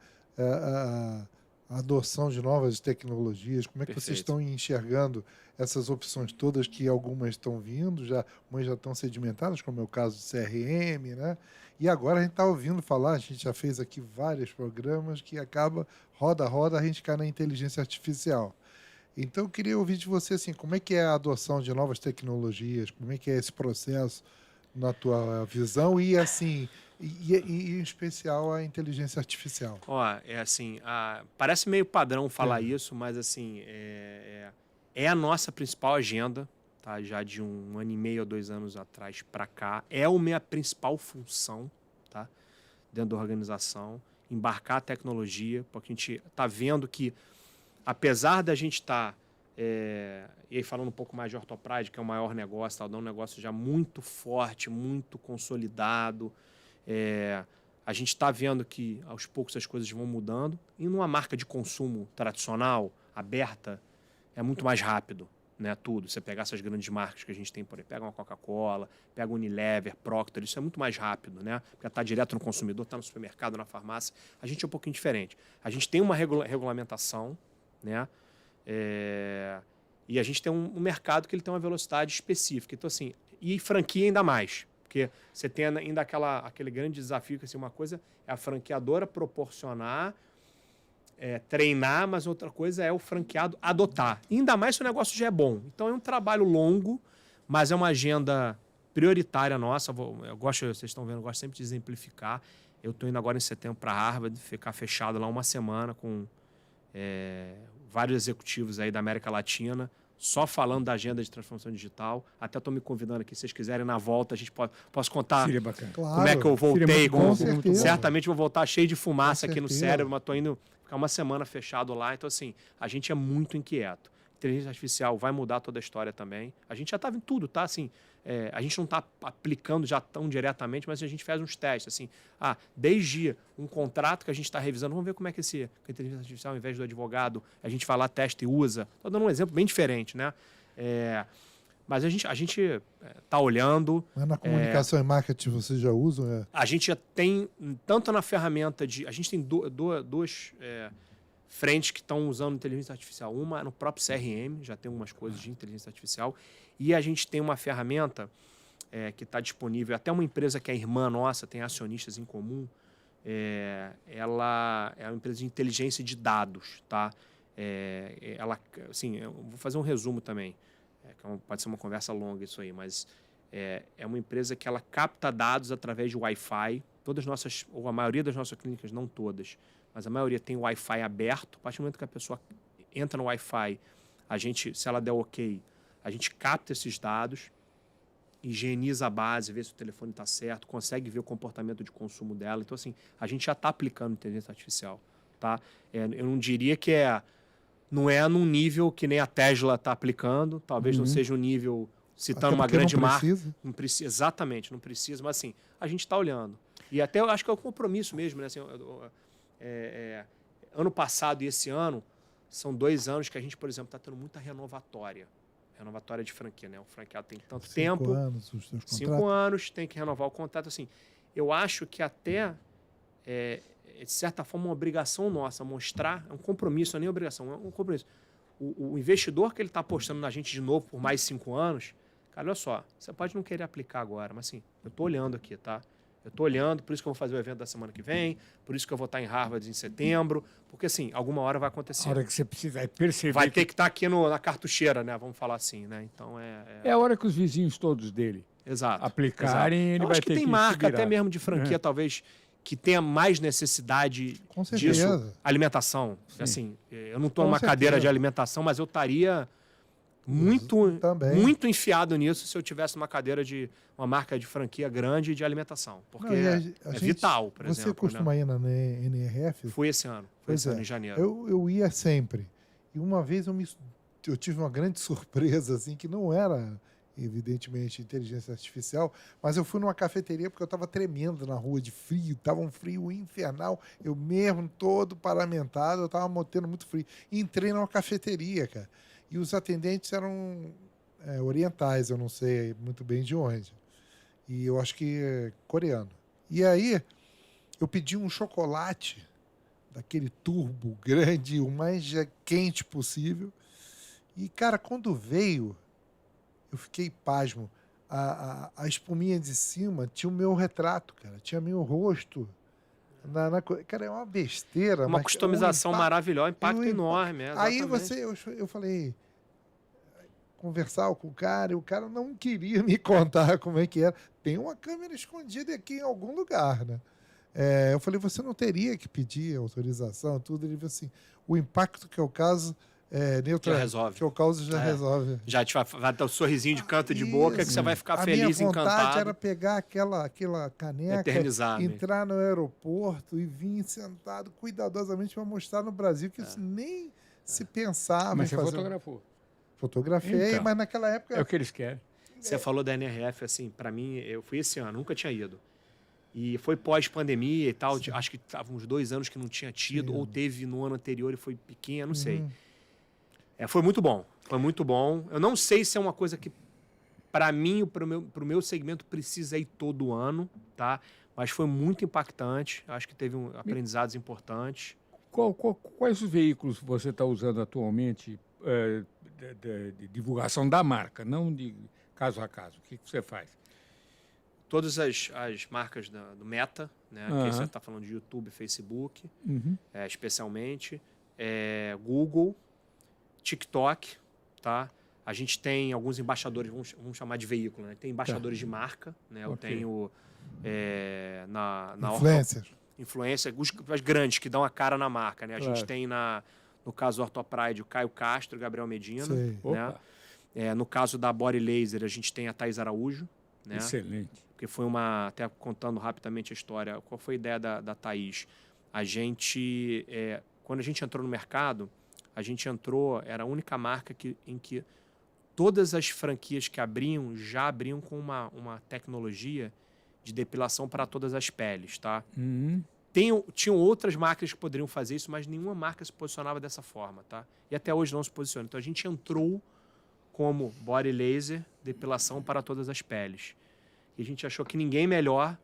a adoção de novas tecnologias? Como é que vocês Perfeito. estão enxergando essas opções todas, que algumas estão vindo, umas já estão sedimentadas, como é o caso do CRM, né? E agora a gente está ouvindo falar, a gente já fez aqui vários programas que acaba, roda, a gente cai na inteligência artificial. Então eu queria ouvir de você, assim, como é que é a adoção de novas tecnologias, como é que é esse processo na tua visão e, assim, e em especial a inteligência artificial. Ó, é assim, parece meio padrão falar É. isso, mas assim, é a nossa principal agenda, tá? Já de 1 ano e meio a 2 anos atrás para cá. É a minha principal função, tá? Dentro da organização, embarcar a tecnologia, porque a gente está vendo que, apesar da gente estar, e aí falando um pouco mais de Orthopride, que é o maior negócio, tá? É um negócio já muito forte, muito consolidado, a gente está vendo que aos poucos as coisas vão mudando. E numa marca de consumo tradicional, aberta, é muito mais rápido, né? Tudo. Você pegar essas grandes marcas que a gente tem por aí, pega uma Coca-Cola, pega Unilever, Procter, isso é muito mais rápido, né? Porque está direto no consumidor, está no supermercado, na farmácia. A gente é um pouquinho diferente. A gente tem uma regulamentação, né? E a gente tem um mercado que ele tem uma velocidade específica. Então, assim, e franquia ainda mais. Porque você tem ainda aquele grande desafio, que assim, uma coisa é a franqueadora proporcionar, treinar, mas outra coisa é o franqueado adotar. E ainda mais se o negócio já é bom. Então é um trabalho longo, mas é uma agenda prioritária nossa. Vocês estão vendo, eu gosto sempre de exemplificar. Eu estou indo agora em setembro para Harvard, ficar fechado lá uma semana com vários executivos aí da América Latina, só falando da agenda de transformação digital. Até estou me convidando aqui, se vocês quiserem, na volta, a gente posso contar Seria bacana. Claro. como é que eu voltei. Com certeza. Certamente vou voltar cheio de fumaça Com aqui no certeza. cérebro, mas estou indo ficar uma semana fechado lá. Então, assim, a gente é muito inquieto. Inteligência artificial vai mudar toda a história também. A gente já estava em tudo, tá? Assim, a gente não está aplicando já tão diretamente, mas a gente faz uns testes. Assim, desde um contrato que a gente está revisando, vamos ver como é que a inteligência artificial, ao invés do advogado, a gente vai lá, testa e usa. Estou dando um exemplo bem diferente, né? Mas a gente está olhando. Mas na comunicação e marketing vocês já usam? A gente já tem, tanto na ferramenta a gente tem duas frentes que estão usando inteligência artificial. Uma no próprio CRM, já tem algumas coisas de inteligência artificial. E a gente tem uma ferramenta que está disponível, até uma empresa que é irmã nossa, tem acionistas em comum. Ela é uma empresa de inteligência de dados, tá? Assim, eu vou fazer um resumo também. Pode ser uma conversa longa isso aí, mas é uma empresa que ela capta dados através de Wi-Fi. Ou a maioria das nossas clínicas, não todas, mas a maioria tem Wi-Fi aberto. A partir do momento que a pessoa entra no Wi-Fi, se ela der OK, a gente capta esses dados, higieniza a base, vê se o telefone está certo, consegue ver o comportamento de consumo dela. Então, assim, a gente já está aplicando inteligência artificial, tá? Eu não diria que não é num nível que nem a Tesla está aplicando, talvez não seja um nível, citando uma grande marca. Não precisa, exatamente, não precisa, mas assim, a gente está olhando. E até eu acho que é um compromisso mesmo, né? Assim, ano passado e esse ano são 2 anos que a gente, por exemplo, está tendo muita renovatória de franquia, né? O franqueado tem tanto tempo. 5 anos, os seus 5 anos, tem que renovar o contrato. Assim, eu acho que até, de certa forma, uma obrigação nossa mostrar, é um compromisso, não é nem obrigação, é um compromisso. O investidor que ele está apostando na gente de novo por mais 5 anos, cara, olha só, você pode não querer aplicar agora, mas assim, eu estou olhando aqui, tá? Eu estou olhando, por isso que eu vou fazer o evento da semana que vem, por isso que eu vou estar em Harvard em setembro, porque assim, alguma hora vai acontecer. A hora que você precisa perceber. Vai ter que estar aqui na cartucheira, né? Vamos falar assim, né? Então é a hora que os vizinhos todos dele aplicarem, ele vai ter que tem marca até mesmo de franquia, talvez, que tenha mais necessidade disso. Alimentação. Sim. Assim, eu não estou numa cadeira de alimentação, mas eu estaria muito enfiado nisso se eu tivesse uma cadeira de uma marca de franquia grande de alimentação. Porque é vital, por exemplo. Você costuma ir na NRF? Fui esse ano. Em janeiro. Eu ia sempre. E uma vez eu tive uma grande surpresa, assim, que não era, evidentemente, inteligência artificial, mas eu fui numa cafeteria porque eu estava tremendo na rua de frio, estava um frio infernal, eu mesmo todo paramentado, eu estava tendo muito frio. E entrei numa cafeteria, cara. E os atendentes eram orientais, eu não sei muito bem de onde. E eu acho que coreano. E aí, eu pedi um chocolate daquele turbo grande, o mais quente possível. E, cara, quando veio, eu fiquei pasmo. A espuminha de cima tinha o meu retrato, cara. Tinha meu rosto. Cara, é uma besteira. Uma mas customização maravilhosa, impacto e o enorme. Aí Exatamente. eu falei, conversar com o cara, e o cara não queria me contar como é que era. Tem uma câmera escondida aqui em algum lugar, né? Eu falei, você não teria que pedir autorização, tudo. Ele falou assim, o impacto que eu causo Já resolve. que eu causo já resolve. Já te vai dar um sorrisinho de canto de boca que você vai ficar feliz, encantado. A minha vontade encantado. era pegar aquela caneca, Eternizar entrar no aeroporto e vir sentado cuidadosamente para mostrar no Brasil que isso nem se pensava Mas em você fazer. fotografou. Fotografei, Então, mas naquela época... É o que eles querem. Você falou da NRF, assim, para mim, eu fui esse ano, nunca tinha ido. E foi pós-pandemia e tal, acho que estavam uns 2 anos que não tinha tido, ou teve no ano anterior e foi pequeno, não sei. Foi muito bom, foi muito bom. Eu não sei se é uma coisa que, para mim, pro meu segmento, precisa ir todo ano, tá? Mas foi muito impactante, acho que teve aprendizados importantes. Quais os veículos você está usando atualmente de divulgação da marca, não de caso a caso? O que você faz? Todas as marcas do Meta, né? Aqui você está falando de YouTube, Facebook, especialmente, Google, TikTok, tá? A gente tem alguns embaixadores, vamos chamar de veículo, né? Tem embaixadores de marca, né? Eu tenho na influência, os grandes que dão a cara na marca, né? A gente tem no caso do Orthopride, o Caio Castro e o Gabriel Medina, né? No caso da Body Laser, a gente tem a Thaís Araújo, né? Excelente. Porque foi até contando rapidamente a história, qual foi a ideia da Thaís? A gente, quando a gente entrou no mercado, era a única marca em que todas as franquias que abriam, já abriam com uma tecnologia de depilação para todas as peles, tá? Tinham outras marcas que poderiam fazer isso, mas nenhuma marca se posicionava dessa forma, tá? E até hoje não se posiciona. Então a gente entrou como Body Laser, depilação para todas as peles. E a gente achou que ninguém melhor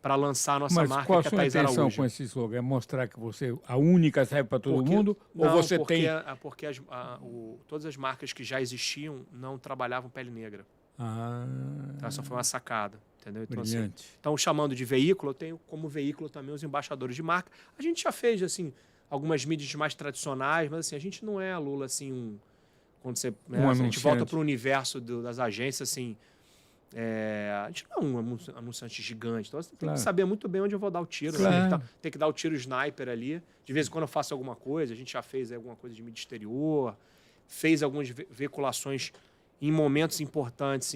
para lançar a nossa marca, qual que é a sua a Thaís intenção Araújo. com esse slogan? É mostrar que você a única serve para todo mundo? Ou você tem... Porque todas as marcas que já existiam não trabalhavam pele negra. Então, essa foi uma sacada. Entendeu? Então, Brilhante. Então, chamando de veículo, eu tenho como veículo também os embaixadores de marca. A gente já fez, assim, algumas mídias mais tradicionais, mas assim, a gente não é, Lula, assim, quando você... Né, a gente volta para o universo das agências, assim... a gente não é um anunciante gigante, então você tem que saber muito bem onde eu vou dar o tiro. Né? Tem que dar o tiro sniper ali. De vez em quando eu faço alguma coisa, a gente já fez alguma coisa de mídia exterior, fez algumas veiculações em momentos importantes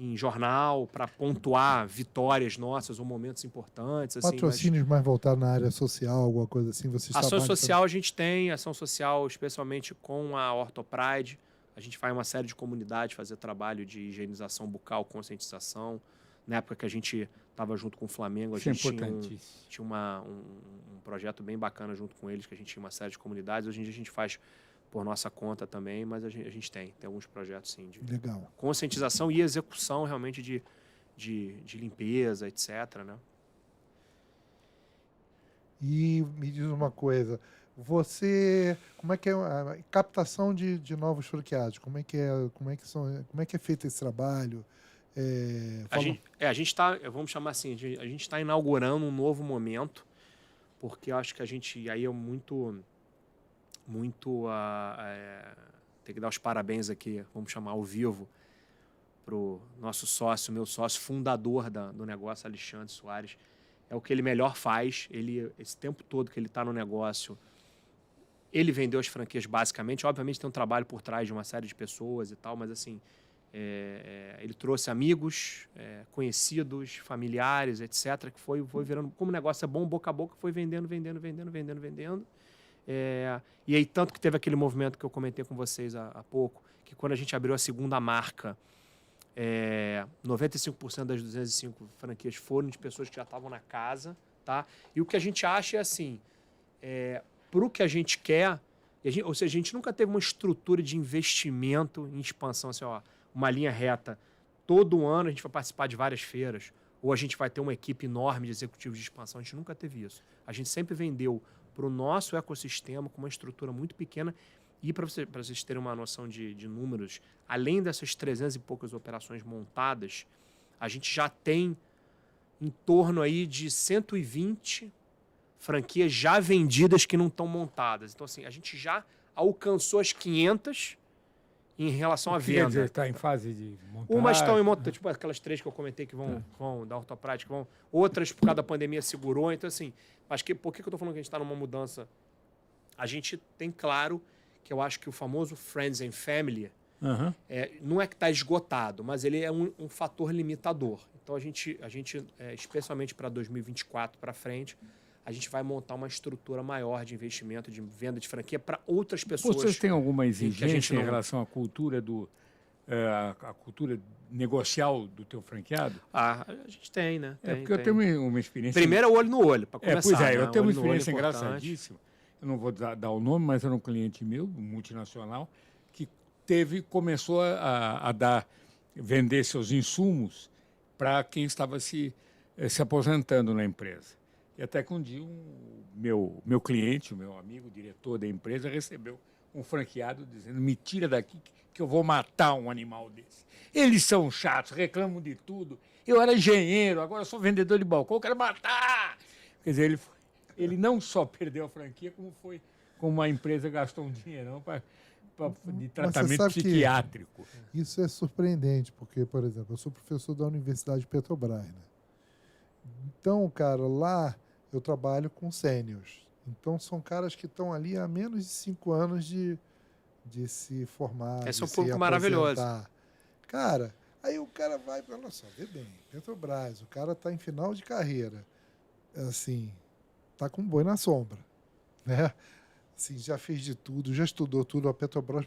em jornal, para pontuar vitórias nossas ou momentos importantes. Assim, patrocínios mais voltados na área social, alguma coisa assim? Ação social a gente tem, ação social especialmente com a Orthopride. A gente faz uma série de comunidades, fazer trabalho de higienização bucal, conscientização. Na época que a gente estava junto com o Flamengo, a gente tinha um projeto bem bacana junto com eles, que a gente tinha uma série de comunidades. Hoje em dia a gente faz por nossa conta também, mas a gente tem alguns projetos, sim, de conscientização e execução realmente de limpeza, etc. Né? E me diz uma coisa... como é que é a captação de novos franqueados? Como é que é feito esse trabalho? A gente está, vamos chamar assim, a gente está inaugurando um novo momento, porque eu acho que a gente aí é muito tem que dar os parabéns aqui, vamos chamar ao vivo, para o nosso sócio, meu sócio fundador do negócio, Alexandre Soares. É o que ele melhor faz. Esse tempo todo que ele está no negócio, ele vendeu as franquias basicamente. Obviamente tem um trabalho por trás de uma série de pessoas e tal, mas assim, ele trouxe amigos, conhecidos, familiares, etc., que foi virando, como o negócio é bom, boca a boca, foi vendendo. E aí, tanto que teve aquele movimento que eu comentei com vocês há pouco, que quando a gente abriu a segunda marca, 95% das 205 franquias foram de pessoas que já estavam na casa, tá? E o que a gente acha é assim, para o que a gente quer, ou seja, a gente nunca teve uma estrutura de investimento em expansão, assim, uma linha reta. Todo ano a gente vai participar de várias feiras, ou a gente vai ter uma equipe enorme de executivos de expansão. A gente nunca teve isso. A gente sempre vendeu para o nosso ecossistema com uma estrutura muito pequena. E para vocês terem uma noção de números, além dessas 300 e poucas operações montadas, a gente já tem em torno aí de 120 franquias já vendidas que não estão montadas. Então, assim, a gente já alcançou as 500 em relação à Quer venda. dizer, está em fase de montagem. Umas estão em montagem, tipo aquelas 3 que eu comentei que vão dar ortoprática, outras por causa da pandemia segurou. Então, assim, mas por que eu estou falando que a gente está numa mudança? A gente tem claro que eu acho que o famoso Friends and Family não é que está esgotado, mas ele é um fator limitador. Então, a gente especialmente para 2024 para frente, a gente vai montar uma estrutura maior de investimento, de venda de franquia para outras pessoas. Vocês têm alguma que a gente exigência não- em relação à cultura a cultura negocial do teu franqueado? A gente tem, né? Porque eu tenho uma experiência... Primeiro é o olho no olho, para começar. Pois é, né? eu tenho uma Olho no olho experiência importante. engraçadíssima. Eu não vou dar o nome, mas era um cliente meu, multinacional, que começou a vender seus insumos para quem estava se aposentando na empresa. E até que um dia meu cliente, o meu amigo, o diretor da empresa, recebeu um franqueado dizendo: me tira daqui que eu vou matar um animal desse. Eles são chatos, reclamam de tudo. Eu era engenheiro, agora sou vendedor de balcão, eu quero matar. Quer dizer, ele não só perdeu a franquia, como a empresa gastou um dinheirão de tratamento sabe que psiquiátrico. Isso é surpreendente, porque, por exemplo, eu sou professor da Universidade de Petrobras, né? Então, cara, lá eu trabalho com sêniors. Então, são caras que estão ali há menos de 5 anos de se formar, Esse é um de público se maravilhoso. aposentar. Cara, aí o cara vai, olha só, vê bem, Petrobras, o cara está em final de carreira, assim, tá com um boi na sombra, né? Assim, já fez de tudo, já estudou tudo. A Petrobras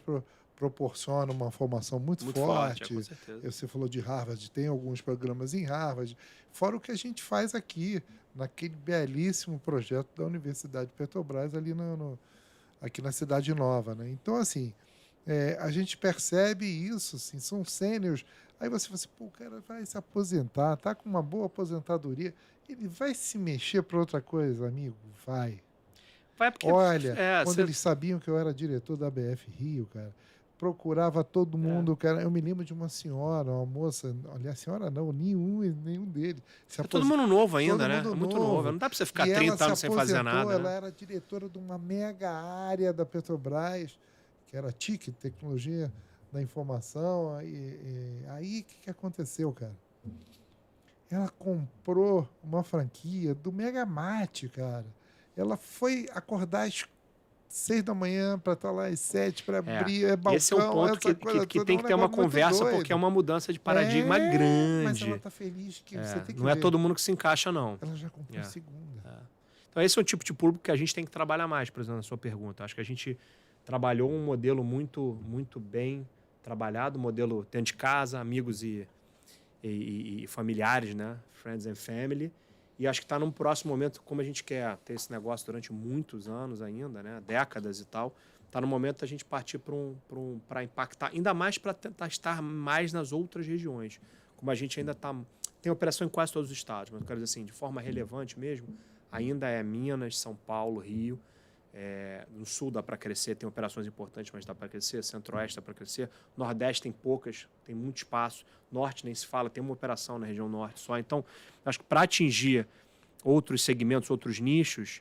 proporciona uma formação muito forte. com certeza. Você falou de Harvard, tem alguns programas em Harvard, fora o que a gente faz aqui, naquele belíssimo projeto da Universidade de Petrobras, ali aqui na Cidade Nova, né? Então, assim, a gente percebe isso, assim, são sêniors. Aí você fala assim, pô, o cara vai se aposentar, tá com uma boa aposentadoria, ele vai se mexer para outra coisa, amigo? Vai. Vai porque, Olha, quando eles sabiam que eu era diretor da ABF Rio, cara, procurava todo mundo, cara. Eu me lembro de uma senhora, uma moça, aliás, senhora não, nenhum deles. todo mundo novo ainda, todo né? mundo É muito novo. novo. Não dá para você ficar E 30 ela anos se sem fazer aposentou, nada. Ela Né? era diretora de uma mega área da Petrobras, que era TIC, Tecnologia da Informação. Aí, o que aconteceu, cara? Ela comprou uma franquia do Megamate, cara. Ela foi acordar às 6 da manhã para estar lá às 7 para abrir balcão. Esse é o ponto que tem que ter uma conversa, porque é uma mudança de paradigma grande. Mas ela está feliz que você tem que não é ver. todo mundo que se encaixa, não. Ela já comprou a segunda. Então, esse é o tipo de público que a gente tem que trabalhar mais, por exemplo, na sua pergunta. Acho que a gente trabalhou um modelo muito, muito bem trabalhado, modelo dentro de casa, amigos e familiares, né? Friends and family. E acho que está num próximo momento, como a gente quer ter esse negócio durante muitos anos ainda, né? Décadas e tal, está no momento da gente partir para impactar, ainda mais para tentar estar mais nas outras regiões. Como a gente ainda tem operação em quase todos os estados, mas eu quero dizer assim, de forma relevante mesmo, ainda é Minas, São Paulo, Rio. No sul dá para crescer, tem operações importantes, mas dá para crescer. Centro-Oeste dá para crescer. Nordeste tem poucas, tem muito espaço. Norte nem se fala, tem uma operação na região norte só. Então, acho que para atingir outros segmentos, outros nichos,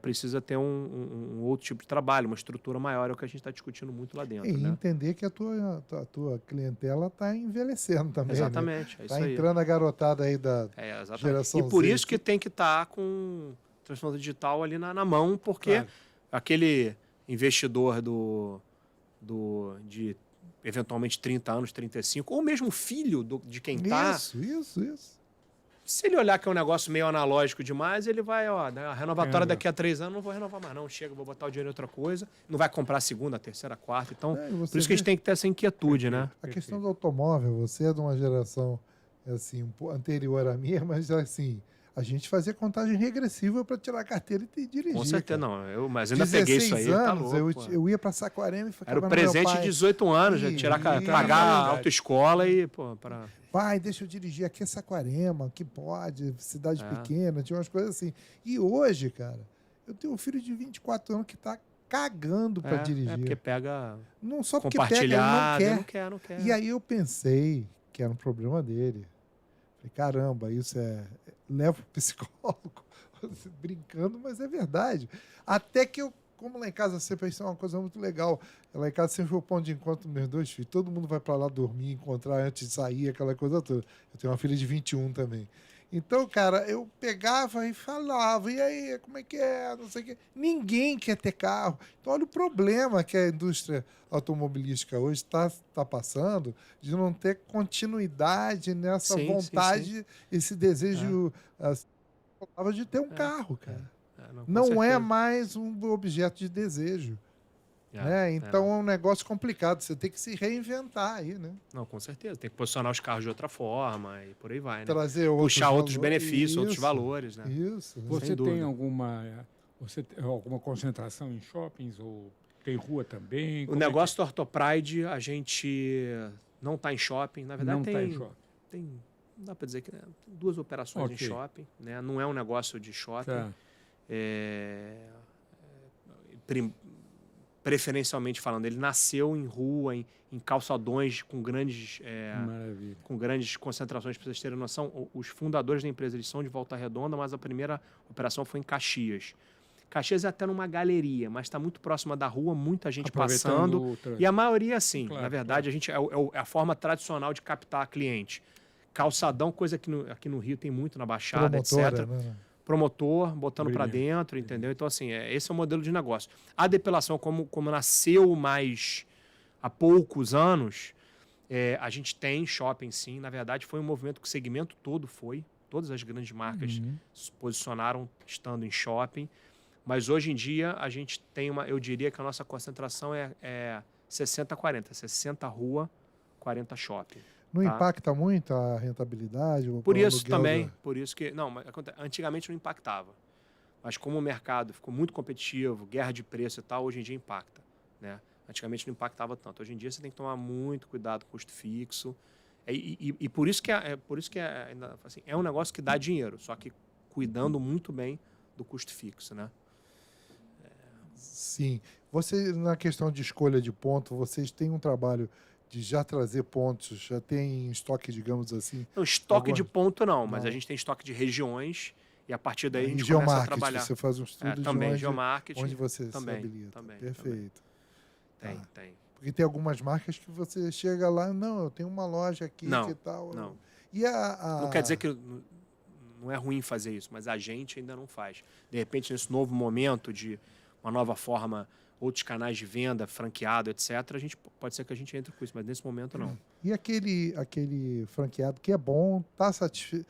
precisa ter um outro tipo de trabalho, uma estrutura maior, é o que a gente está discutindo muito lá dentro. E né? entender que a tua clientela está envelhecendo também. Exatamente, né? é isso Tá aí. entrando a garotada aí da geração E por Z. isso que tem que estar com transformação digital ali na mão, porque Claro. aquele investidor de eventualmente 30 anos, 35, ou mesmo filho de quem está, Isso. se ele olhar que é um negócio meio analógico demais, ele vai, a renovatória daqui a 3 anos, não vou renovar mais não, chega, vou botar o dinheiro em outra coisa, não vai comprar a segunda, a terceira, a quarta, então, por isso que a gente tem que ter essa inquietude, né? A questão do automóvel, você é de uma geração assim, um pouco anterior à minha, mas assim, a gente fazia contagem regressiva para tirar a carteira e dirigir. Com certeza, cara. não. Mas ainda peguei isso aí, 16 tá anos, louco. eu ia para Saquarema e ficava Era o no presente meu pai. de 18 anos, já tirar, pagar a autoescola e, pô, para... Pai, deixa eu dirigir aqui é Saquarema, que pode, cidade É. pequena, tinha umas coisas assim. E hoje, cara, eu tenho um filho de 24 anos que tá cagando para dirigir. É porque pega Não só porque pega, ele não quer. não quer. E aí eu pensei que era um problema dele. Falei, caramba, isso leva pro psicólogo. Brincando, mas é verdade. Até que eu, como lá em casa sempre isso é uma coisa muito legal. Lá em casa sempre foi o ponto de encontro dos meus 2 filhos. Todo mundo vai para lá dormir, encontrar antes de sair, aquela coisa toda. Eu tenho uma filha de 21 também. Então, cara, eu pegava e falava, e aí, como é que é? Não sei o quê. Ninguém quer ter carro. Então, olha o problema que a indústria automobilística hoje está passando de não ter continuidade nessa Sim, vontade, esse desejo de ter um carro, cara. Com Não é certeza. mais um objeto de desejo. Né? Então é um negócio complicado. Você tem que se reinventar aí, né? Não, com certeza. Tem que posicionar os carros de outra forma e por aí vai, né? Trazer Puxar outros valores. benefícios, outros Isso, valores, né? Isso. Você Sem tem dúvida. alguma concentração em shoppings ou tem rua também? O Como é negócio do Ortopride, a gente não está em shopping. Na que verdade, não tem, está em shopping? tem, não dá para dizer que tem 2 operações em Ok. shopping, né? Não é um negócio de shopping. Tá. Preferencialmente falando, ele nasceu em rua, em calçadões com grandes, Maravilha. com grandes concentrações, para vocês terem noção. Os fundadores da empresa eles são de Volta Redonda, mas a primeira operação foi em Caxias. Caxias é até numa galeria, mas está muito próxima da rua, muita gente Aproveitando passando. o trânsito. E a maioria, sim. Claro, Na verdade, a gente é a forma tradicional de captar cliente. Calçadão, coisa que aqui no Rio tem muito na Baixada, Promotora, etc. né? Promotor, botando para Brilhante. dentro, entendeu? Então, assim, esse é o modelo de negócio. A depilação, como nasceu mais há poucos anos, a gente tem shopping, sim. Na verdade, foi um movimento que o segmento todo foi. Todas as grandes marcas se posicionaram estando em shopping. Mas hoje em dia, a gente tem eu diria que a nossa concentração é 60-40. 60 rua, 40 shopping. Não Tá. impacta muito a rentabilidade? Por o isso aluguel também, da- por isso que... Não, mas antigamente não impactava. Mas como o mercado ficou muito competitivo, guerra de preço e tal, hoje em dia impacta, né? Antigamente não impactava tanto. Hoje em dia você tem que tomar muito cuidado com o custo fixo. E por isso que, assim, é um negócio que dá dinheiro, só que cuidando muito bem do custo fixo, né? Sim. Você, na questão de escolha de ponto, vocês têm um trabalho de já trazer pontos, já tem estoque, digamos assim? Então, estoque de Algumas- ponto não, mas Não. a gente tem estoque de regiões e a partir daí a Em gente começa a geomarketing, trabalhar. você faz um estudo Também, de geomarketing. onde você também, se habilita. também, Perfeito. Tem, Tá. tem. Porque tem algumas marcas que você chega lá, não, eu tenho uma loja aqui, Não, que tal. não. E Não quer dizer que não é ruim fazer isso, mas a gente ainda não faz. De repente, nesse novo momento de uma nova forma, outros canais de venda, franqueado, etc., pode ser que a gente entre com isso, mas nesse momento não. E aquele franqueado que é bom, tá satisfeito,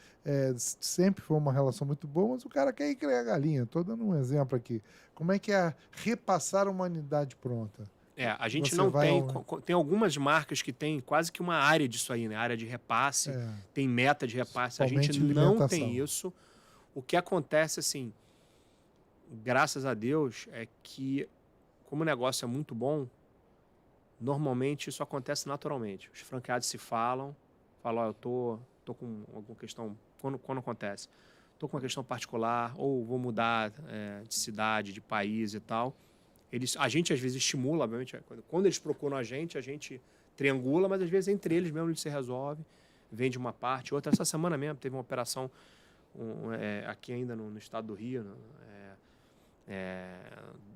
sempre foi uma relação muito boa, mas o cara quer ir criar galinha. Estou dando um exemplo aqui. Como é que é repassar uma unidade pronta? A gente Você não vai tem. ao- Tem algumas marcas que tem quase que uma área disso aí, né? Área de repasse, tem meta de repasse. A gente Somente não alimentação. tem isso. O que acontece, assim, graças a Deus, é que, como o negócio é muito bom, normalmente isso acontece naturalmente. Os franqueados se falam, ó, eu tô com alguma questão. Quando acontece? Tô com uma questão particular, ou vou mudar de cidade, de país e tal. A gente às vezes estimula, obviamente, quando eles procuram a gente triangula, mas às vezes entre eles mesmo eles se resolve, vende uma parte, outra. Essa semana mesmo teve uma operação aqui ainda no estado do Rio,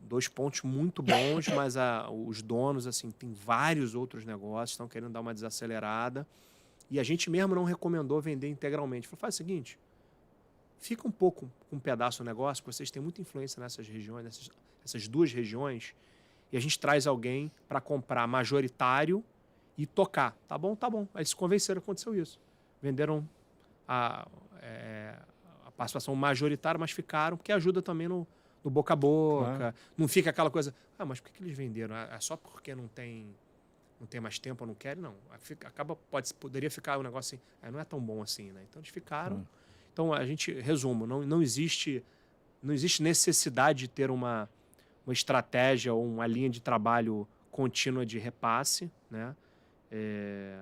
2 pontos muito bons, mas os donos, assim, tem vários outros negócios, estão querendo dar uma desacelerada, e a gente mesmo não recomendou vender integralmente. Falou, faz o seguinte, fica um pouco com um pedaço do negócio, porque vocês têm muita influência nessas regiões, essas 2 regiões, e a gente traz alguém para comprar majoritário e tocar. Tá bom, tá bom. Aí eles se convenceram, aconteceu isso. Venderam a participação majoritária, mas ficaram, porque ajuda também no boca a boca. Claro. Não fica aquela coisa, mas por que eles venderam? É só porque não tem mais tempo ou não querem? Não. Poderia ficar um negócio assim, não é tão bom assim, né? Então eles ficaram. Então, a gente, resumo, não existe necessidade de ter uma estratégia ou uma linha de trabalho contínua de repasse, né?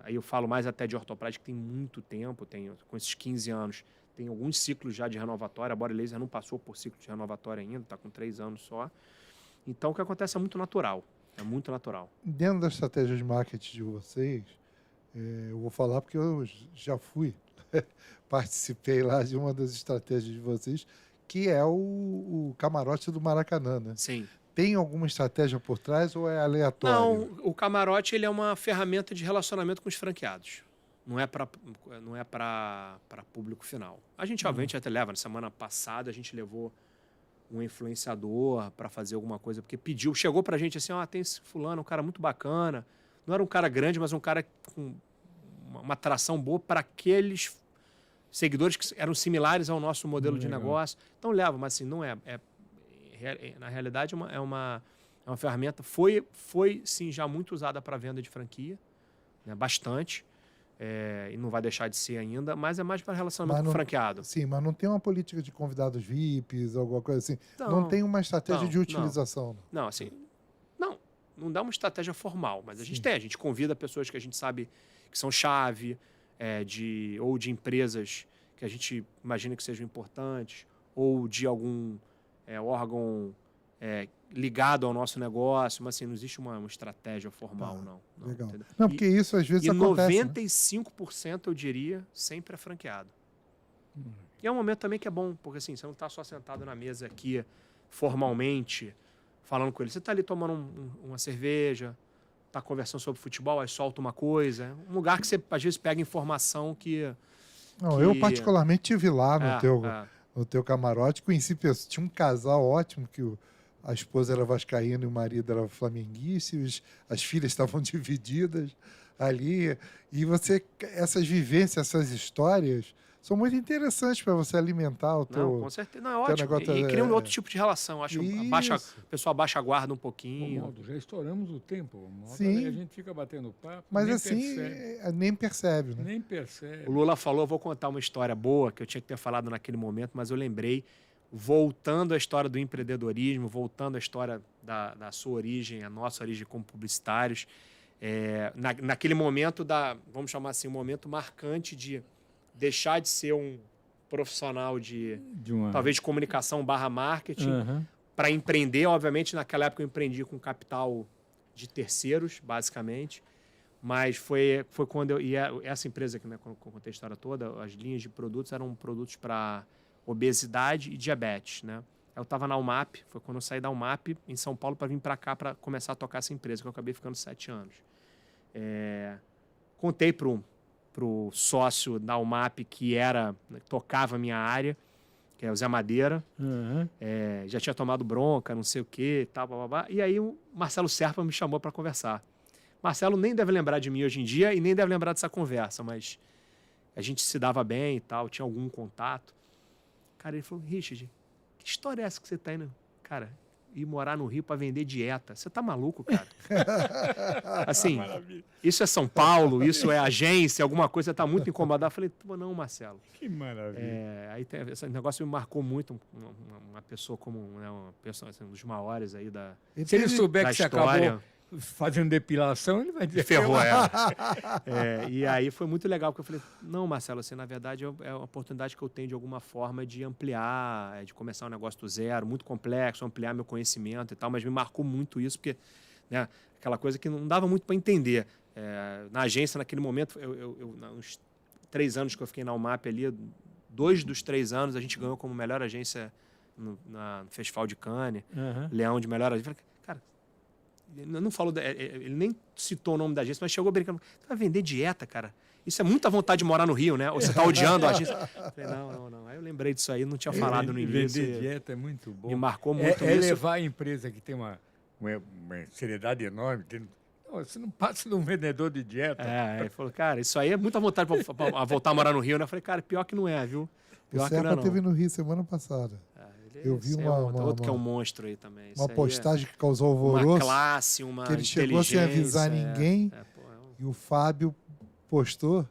Aí eu falo mais até de ortoprática, que tem muito tempo, com esses 15 anos, tem alguns ciclos já de renovatória, a Body Laser não passou por ciclo de renovatória ainda, está com 3 anos só. Então, o que acontece é muito natural. É muito natural. Dentro da estratégia de marketing de vocês, eu vou falar porque eu já fui, participei lá de uma das estratégias de vocês, que é o camarote do Maracanã, né? Sim. Tem alguma estratégia por trás ou é aleatório? Não, o camarote ele é uma ferramenta de relacionamento com os franqueados. Não é para público final. A gente, obviamente, até leva. Na semana passada, a gente levou um influenciador para fazer alguma coisa, porque chegou para a gente assim, tem esse fulano, um cara muito bacana. Não era um cara grande, mas um cara com uma atração boa para aqueles seguidores que eram similares ao nosso modelo de negócio. Então leva, mas assim, não é. Na realidade, é uma ferramenta. Foi sim, já muito usada para venda de franquia, né, bastante. E não vai deixar de ser ainda, mas é mais para relacionamento com o franqueado. Sim, mas não tem uma política de convidados VIPs, alguma coisa assim? Não tem uma estratégia de utilização? Não, assim, não dá uma estratégia formal, mas a gente convida pessoas que a gente sabe que são chave, ou de empresas que a gente imagina que sejam importantes, ou de algum órgão ligado ao nosso negócio, mas assim, não existe uma estratégia formal, não. Legal. Entendeu? Não, porque isso às vezes acontece. E 95%, eu diria, sempre é franqueado. E é um momento também que é bom, porque assim, você não está só sentado na mesa aqui, formalmente, falando com ele. Você está ali tomando uma cerveja, está conversando sobre futebol, aí solta uma coisa. É um lugar que você, às vezes, pega informação que... Não, eu particularmente estive lá no teu camarote, conheci pessoas, tinha um casal ótimo que a esposa era vascaína e o marido era flamenguista, e as filhas estavam divididas ali. E essas vivências, essas histórias, são muito interessantes para você alimentar o teu... Não, com certeza. Não, é ótimo. E cria um outro tipo de relação. Acho que o pessoal abaixa a guarda um pouquinho. Modo, já estouramos o tempo. Sim. A gente fica batendo papo, mas nem assim, percebe. nem percebe. Né? Nem percebe. O Lula falou, eu vou contar uma história boa, que eu tinha que ter falado naquele momento, mas eu lembrei, voltando à história do empreendedorismo, voltando à história da sua origem, a nossa origem como publicitários, naquele momento vamos chamar assim, um momento marcante de deixar de ser um profissional talvez de comunicação / marketing, para empreender. Obviamente, naquela época eu empreendi com capital de terceiros, basicamente, mas foi quando essa empresa aqui, né, quando eu contei a história toda, as linhas de produtos eram produtos para obesidade e diabetes, né? Eu estava na UMAP, foi quando eu saí da UMAP em São Paulo para vir para cá para começar a tocar essa empresa, que eu acabei ficando 7 anos. Contei pro sócio da UMAP que tocava a minha área, que é o Zé Madeira, já tinha tomado bronca, não sei o quê, tal, blá. E aí o Marcelo Serpa me chamou para conversar. Marcelo nem deve lembrar de mim hoje em dia e nem deve lembrar dessa conversa, mas a gente se dava bem e tal, tinha algum contato. Cara, ele falou, Richard, que história é essa que você tá indo? Cara, ir morar no Rio para vender dieta. Você tá maluco, cara? Assim, isso é São Paulo, isso é agência, alguma coisa, você tá muito incomodado. Eu falei, não, Marcelo. Que maravilha. Aí esse negócio me marcou muito, uma pessoa como, né, uma pessoa, assim, um dos maiores aí Se ele souber que você história. acabou fazendo depilação, ele vai dizer... Ferrou ela. E aí foi muito legal, porque eu falei, não, Marcelo, assim, na verdade é uma oportunidade que eu tenho de alguma forma de ampliar, de começar um negócio do zero, muito complexo, ampliar meu conhecimento e tal, mas me marcou muito isso, porque, né, aquela coisa que não dava muito para entender. Na agência, naquele momento, uns 3 anos que eu fiquei na UMAP ali, 2 dos 3 anos a gente ganhou como melhor agência no Festival de Cannes, Leão de melhor agência. Cara, não falou, ele nem citou o nome da agência, mas chegou brincando. Você vai vender dieta, cara? Isso é muita vontade de morar no Rio, né? Ou você está odiando a agência? Eu falei, não. Aí eu lembrei disso aí, não tinha falado no início. Vender dieta é muito bom. Me marcou muito isso. isso. Levar a empresa que tem uma seriedade enorme. Você não passa de um vendedor de dieta. Ele falou, cara, isso aí é muita vontade para voltar a morar no Rio, né? Eu falei, cara, pior que não é, viu? Pior o Serpa esteve no Rio semana passada. Eu vi outro que é um monstro aí também. Uma postagem que causou alvoroço. Uma classe, uma que ele chegou sem avisar ninguém. E o Fábio postou,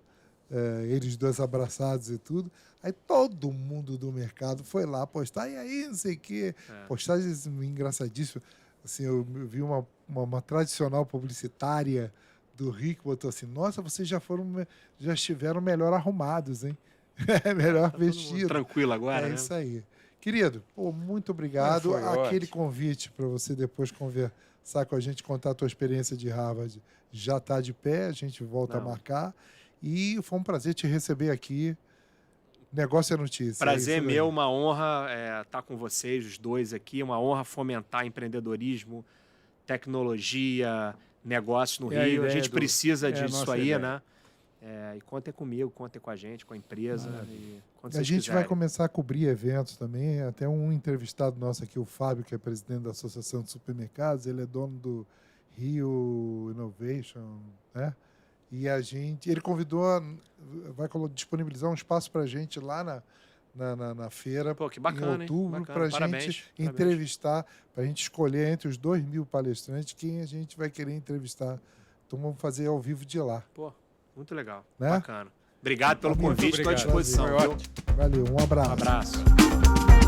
eles dois abraçados e tudo. Aí todo mundo do mercado foi lá postar, e aí, não sei o quê. Postagens engraçadíssimas. Assim, eu vi uma tradicional publicitária do Rick, botou assim, nossa, vocês já estiveram melhor arrumados, hein? Melhor Tá todo mundo vestido. tranquilo agora, É né? isso aí. Querido, pô, muito obrigado. Foi Aquele ótimo. convite para você depois conversar com a gente, contar a tua experiência de Harvard, já está de pé, a gente volta a Não. marcar. E foi um prazer te receber aqui. Negócio é notícia. Prazer é isso daí. meu, uma honra estar com vocês, os dois aqui, uma honra fomentar empreendedorismo, tecnologia, negócios no É a Rio. A ideia gente do- precisa é a disso nossa aí, ideia. né? E contem comigo, contem com a gente, com a empresa. E quando A vocês gente vai quiserem. começar a cobrir eventos também. Até um entrevistado nosso aqui, o Fábio, que é presidente da Associação de Supermercados, ele é dono do Rio Innovation, né? E ele convidou, vai disponibilizar um espaço para a gente lá na feira, Pô, que bacana, em outubro, hein? Bacana. para a Parabéns, gente parabéns. entrevistar, para a gente escolher entre os 2.000 palestrantes quem a gente vai querer entrevistar. Então vamos fazer ao vivo de lá. Pô, muito legal. Né? Bacana. Obrigado pelo Muito convite, estou à obrigado. disposição. Foi Viu? ótimo. Valeu, um abraço. Um abraço.